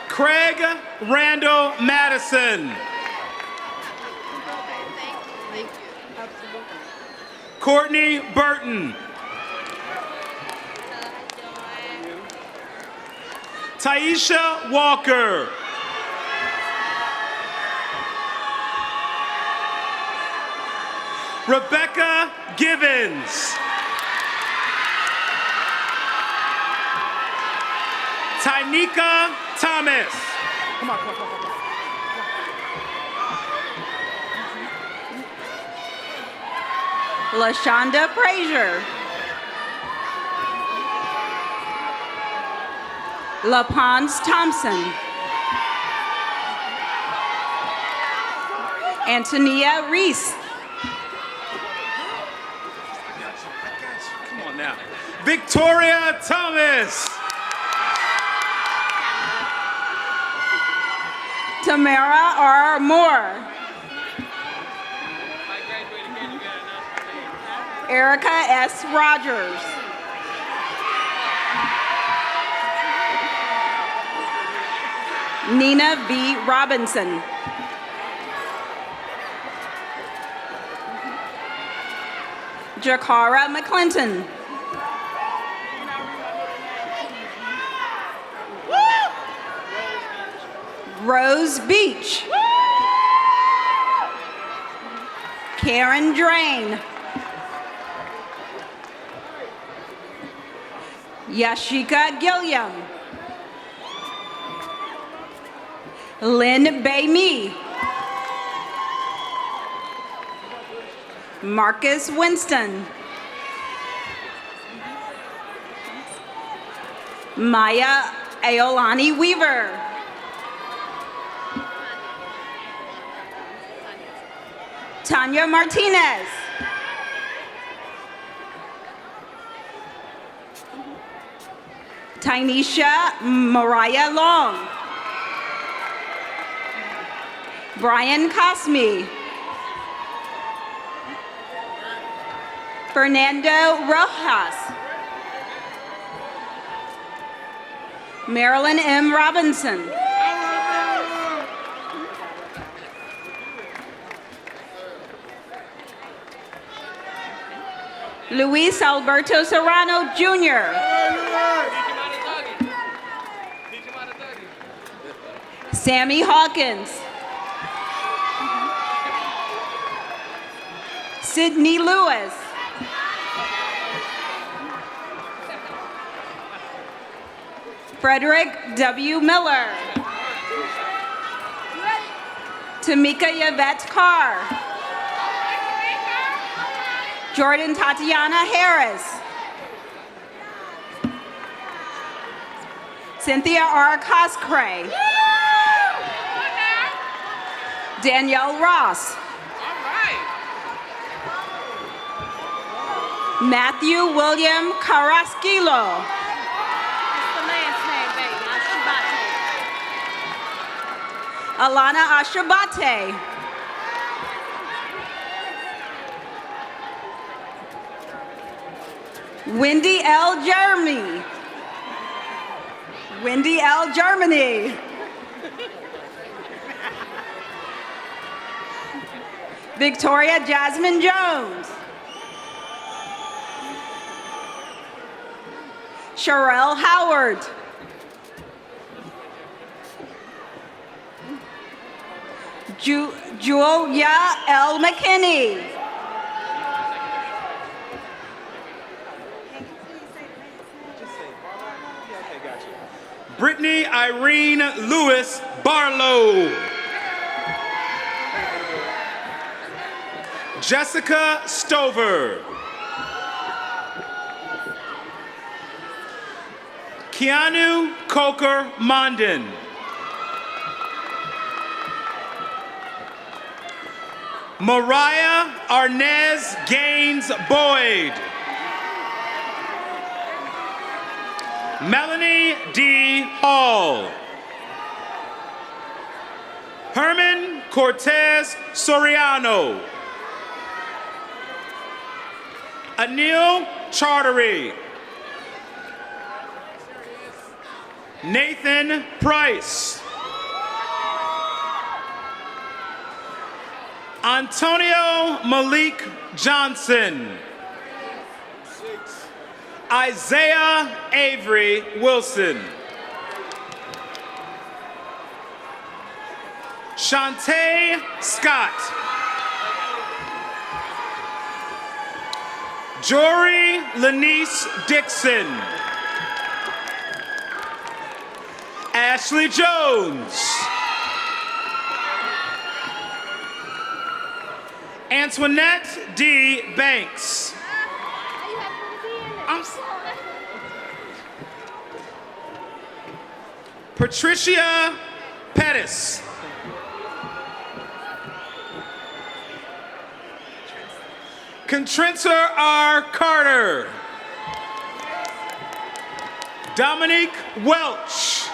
Craig Randall Madison. Courtney Burton. Taisha Walker. Rebecca Givens. Tynika Thomas. Come on. LaShonda Frazier. LaPonce Thompson. Antonia Reese. Come on now. Victoria Thomas. Tamara R. Moore. Erica S. Rogers. Nina V. Robinson. Jakara McClinton. Rose Beach. Karen Drain. Yashika Gilliam. Lynn Baymee. Marcus Winston. Maya Aolani Weaver. Tanya Martinez. Tynesha Mariah Long. Brian Cosme. Fernando Rojas. Marilyn M. Robinson. Luis Alberto Serrano, Jr. Sammy Hawkins. Sydney Lewis. Frederick W. Miller. Tamika Yvette Carr. Jordan Tatiana Harris. Cynthia R. Coscray. Danielle Ross. Matthew William Carrasquillo. Alana Ashabate. Wendy L. Jeremy. Wendy L. Germany. Victoria Jasmine Jones. Sherelle Howard. Julia L. McKinney. Brittany Irene Lewis Barlow. Jessica Stover. Keanu Coker Mondin. Mariah Arnez Gaines Boyd. Melanie D. Hall. Herman Cortez Soriano. Anil Chartery. Nathan Price. Antonio Malik Johnson. Isaiah Avery Wilson. Shantae Scott. Jory Lanice Dixon. Ashley Jones. Antoinette D. Banks. Patricia Pettis. Contrenza R. Carter. Dominique Welch.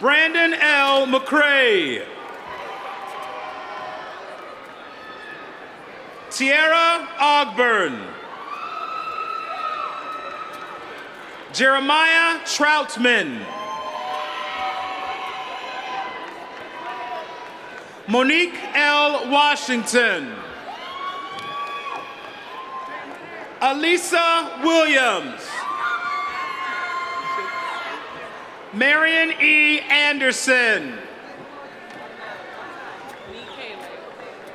Brandon L. McCrae. Tierra Ogburn. Jeremiah Troutman. Monique L. Washington. Alisa Williams. Marion E. Anderson.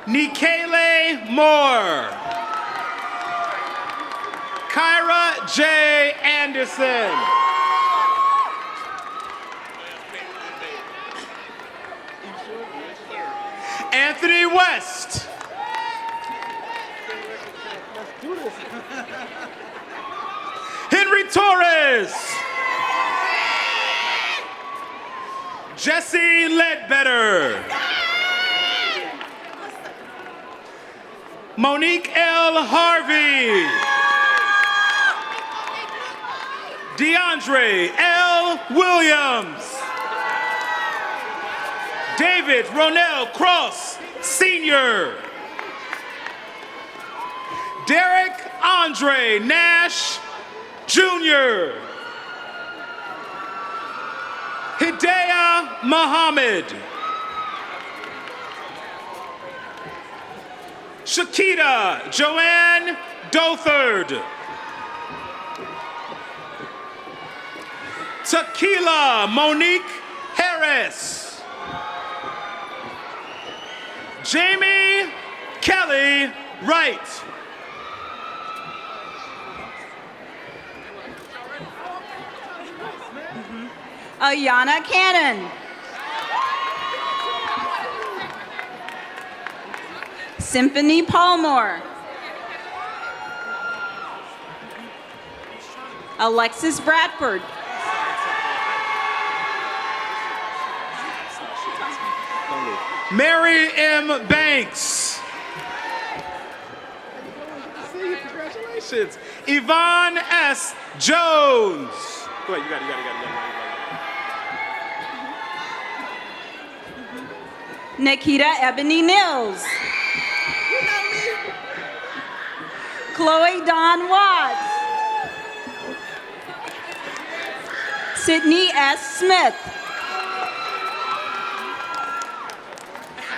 Nikele Moore. Kyra J. Anderson. Anthony West. Henry Torres. Jesse Ledbetter. Monique L. Harvey. DeAndre L. Williams. David Ronell Cross, Sr. Derek Andre Nash, Jr. Hidayah Muhammad. Shakita Joanne Dothard. Tequila Monique Harris. Jamie Kelly Wright. Ayana Cannon. Symphony Palmore. Alexis Bradford. Mary M. Banks. Congratulations. Yvonne S. Jones. Go ahead, you got it. Nikita Ebony Nils. Chloe Dawn Watts. Sydney S. Smith.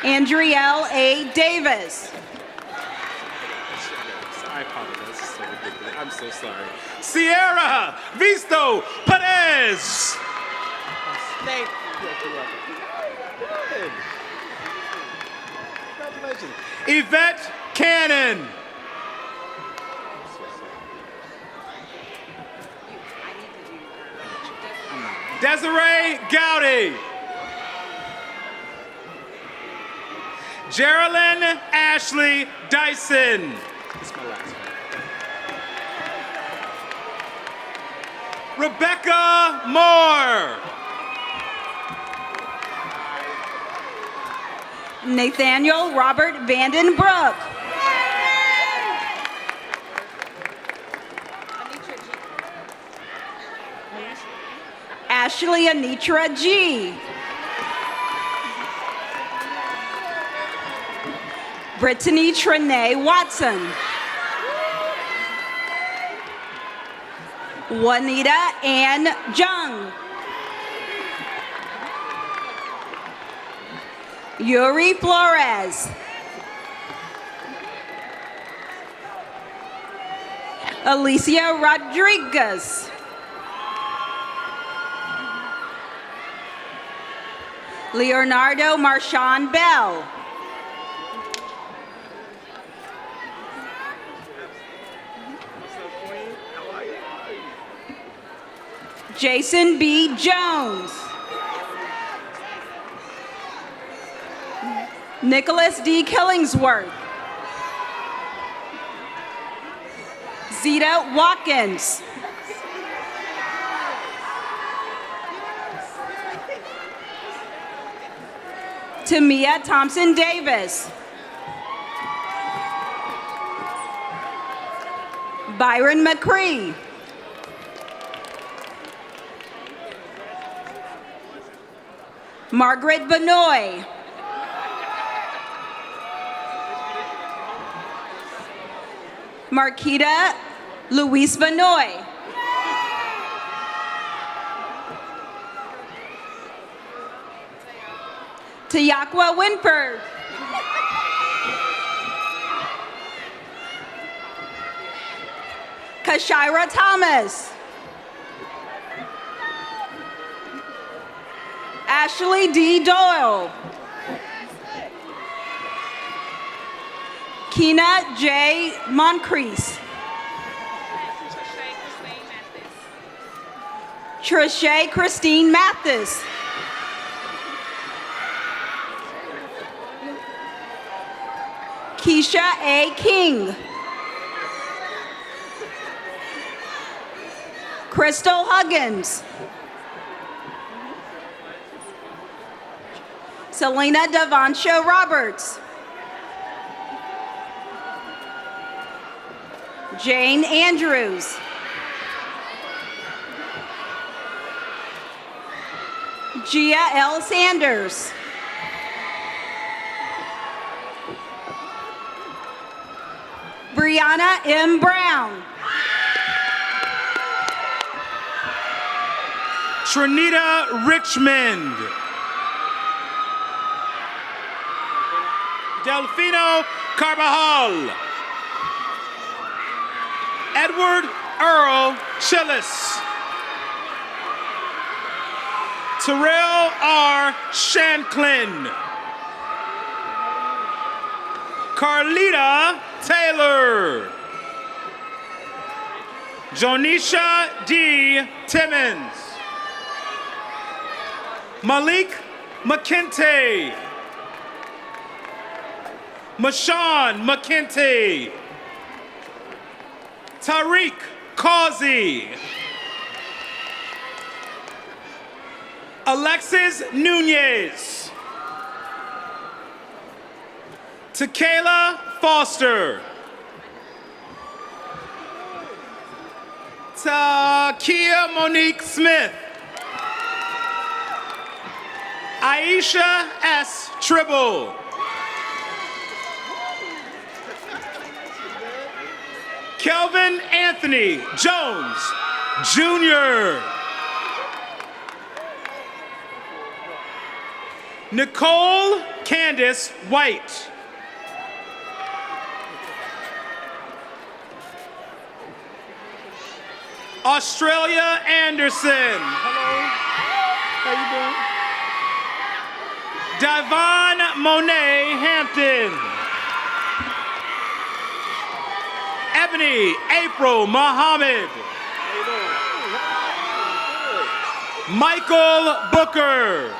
Andrielle A. Davis. I apologize. This is so ridiculous. I'm so sorry. Sierra Visto Perez. Thank you. Good. Congratulations. Yvette Cannon. Desiree Gowdy. Geraldine Ashley Dyson. This is my last one. Rebecca Moore. Nathaniel Robert Vandenbroek. Ashley Anitra G. Brittany Trinae Watson. Juanita Ann Jung. Yuri Flores. Alicia Rodriguez. Leonardo Marshawn Bell. Jason B. Jones. Nicholas D. Killingsworth. Zeta Watkins. Tamia Thompson Davis. Byron McCree. Margaret Benoit. Marquita Luis Benoit. Tayakwa Winford. Kashira Thomas. Ashley D. Doyle. Kina J. Moncrief. Trisha Christine Mathis. Keisha A. King. Crystal Huggins. Selena Devancho Roberts. Jane Andrews. Gia L. Sanders. Brianna M. Brown. Trinita Richmond. Delfino Carbajal. Edward Earl Chillis. Terrell R. Shanklin. Carlita Taylor. Jonisha D. Timmons. Malik McKinty. Mashawn McKinty. Tariq Causey. Alexis Nunez. Tequila Foster. Takia Monique Smith. Aisha S. Tribble. Kelvin Anthony Jones, Jr. Nicole Candace White. Australia Anderson. Hello. How you doing? Divon Monet Hampton. Ebony April Muhammad. Michael Booker.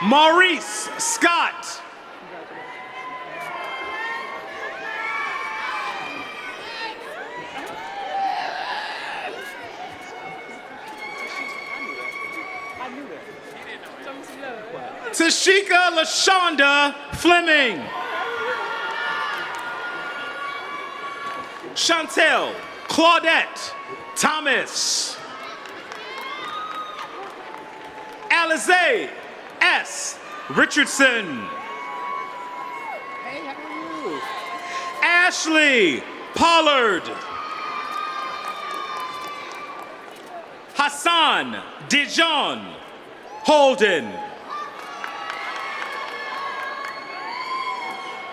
Maurice Scott. Tashika LaShonda Fleming. Chantel Claudette Thomas. Alize S. Richardson. Hey, how are you? Ashley Pollard. Hassan Dijon Holden.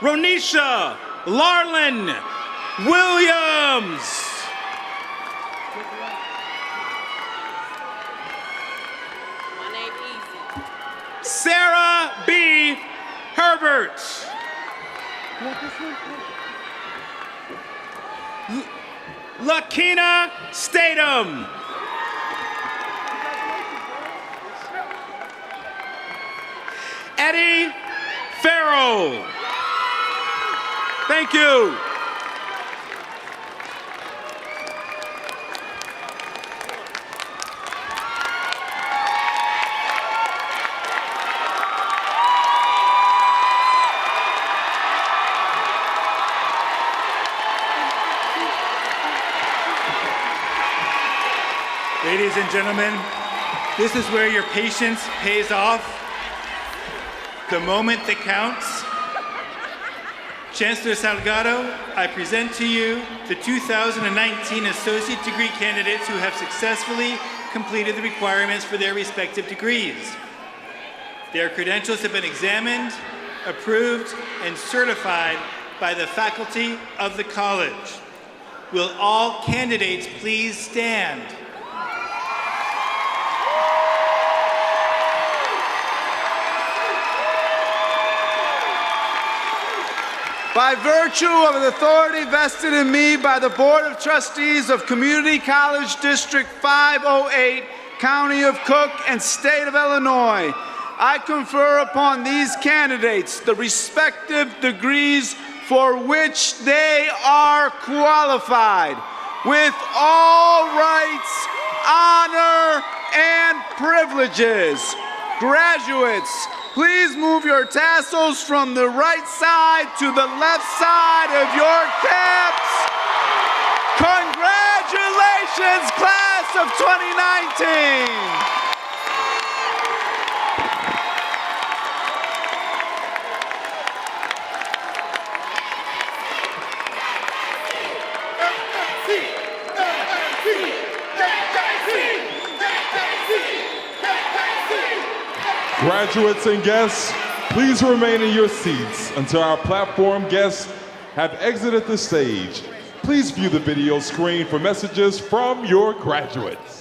Ronisha Larlin Williams. Sarah B. Herbert. Lakina Statham. Eddie Farrell. Thank you. Ladies and gentlemen, this is where your patience pays off. The moment that counts. Chancellor Salgado, I present to you the 2019 associate degree candidates who have successfully completed the requirements for their respective degrees. Their credentials have been examined, approved, and certified by the faculty of the college. Will all candidates please stand? By virtue of the authority vested in me by the Board of Trustees of Community College District 508, County of Cook, and State of Illinois, I confer upon these candidates the respective degrees for which they are qualified, with all rights, honor, and privileges. Graduates, please move your tassels from the right side to the left side of your caps. Congratulations, class of 2019. Graduates and guests, please remain in your seats until our platform guests have exited the stage. Please view the video screen for messages from your graduates.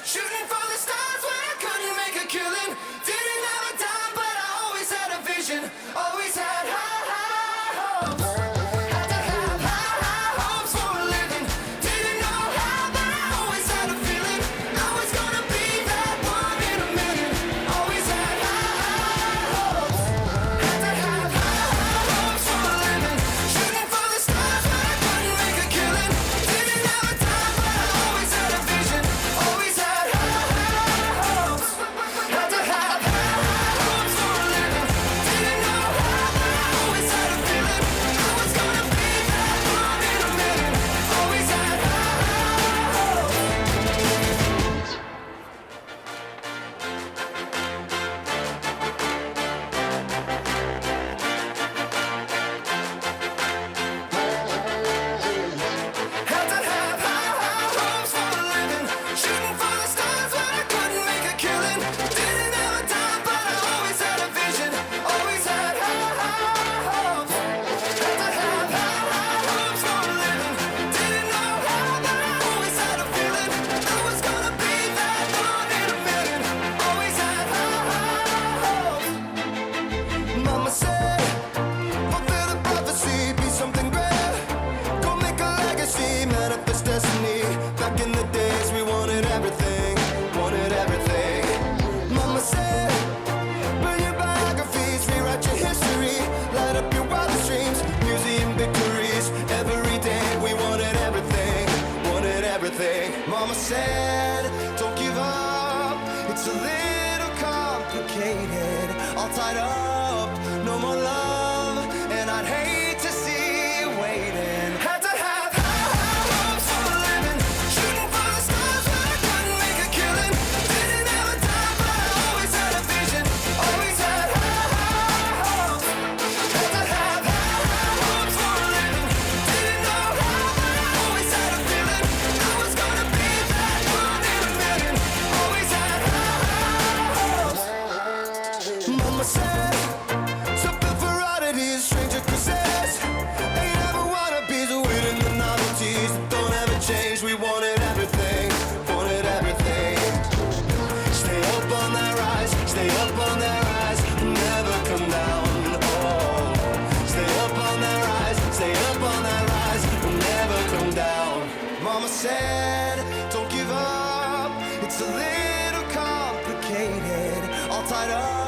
Shooting for the stars when I couldn't make a killing. Didn't have a dime, but I always had said, don't give up. It's a little complicated. All tied up, no more love. And I'd hate to see you waiting. Had to have high hopes for a living. Shooting for the stars, but I couldn't make a killing. Didn't have a time, but I always had a vision. Always had high hopes. Had to have high hopes for a living. Didn't know how, but I always had a feeling. I was gonna be that one in a million. Always had high hopes. Mama said, something for oddities, stranger kisses. Ain't ever wannabes, waiting the novelties that don't ever change. We wanted everything, wanted everything. Stay up on that rise, stay up on that rise, never come down. Oh, stay up on that rise, stay up on that rise, never come down. Mama said, don't give up. It's a little complicated, all tied up.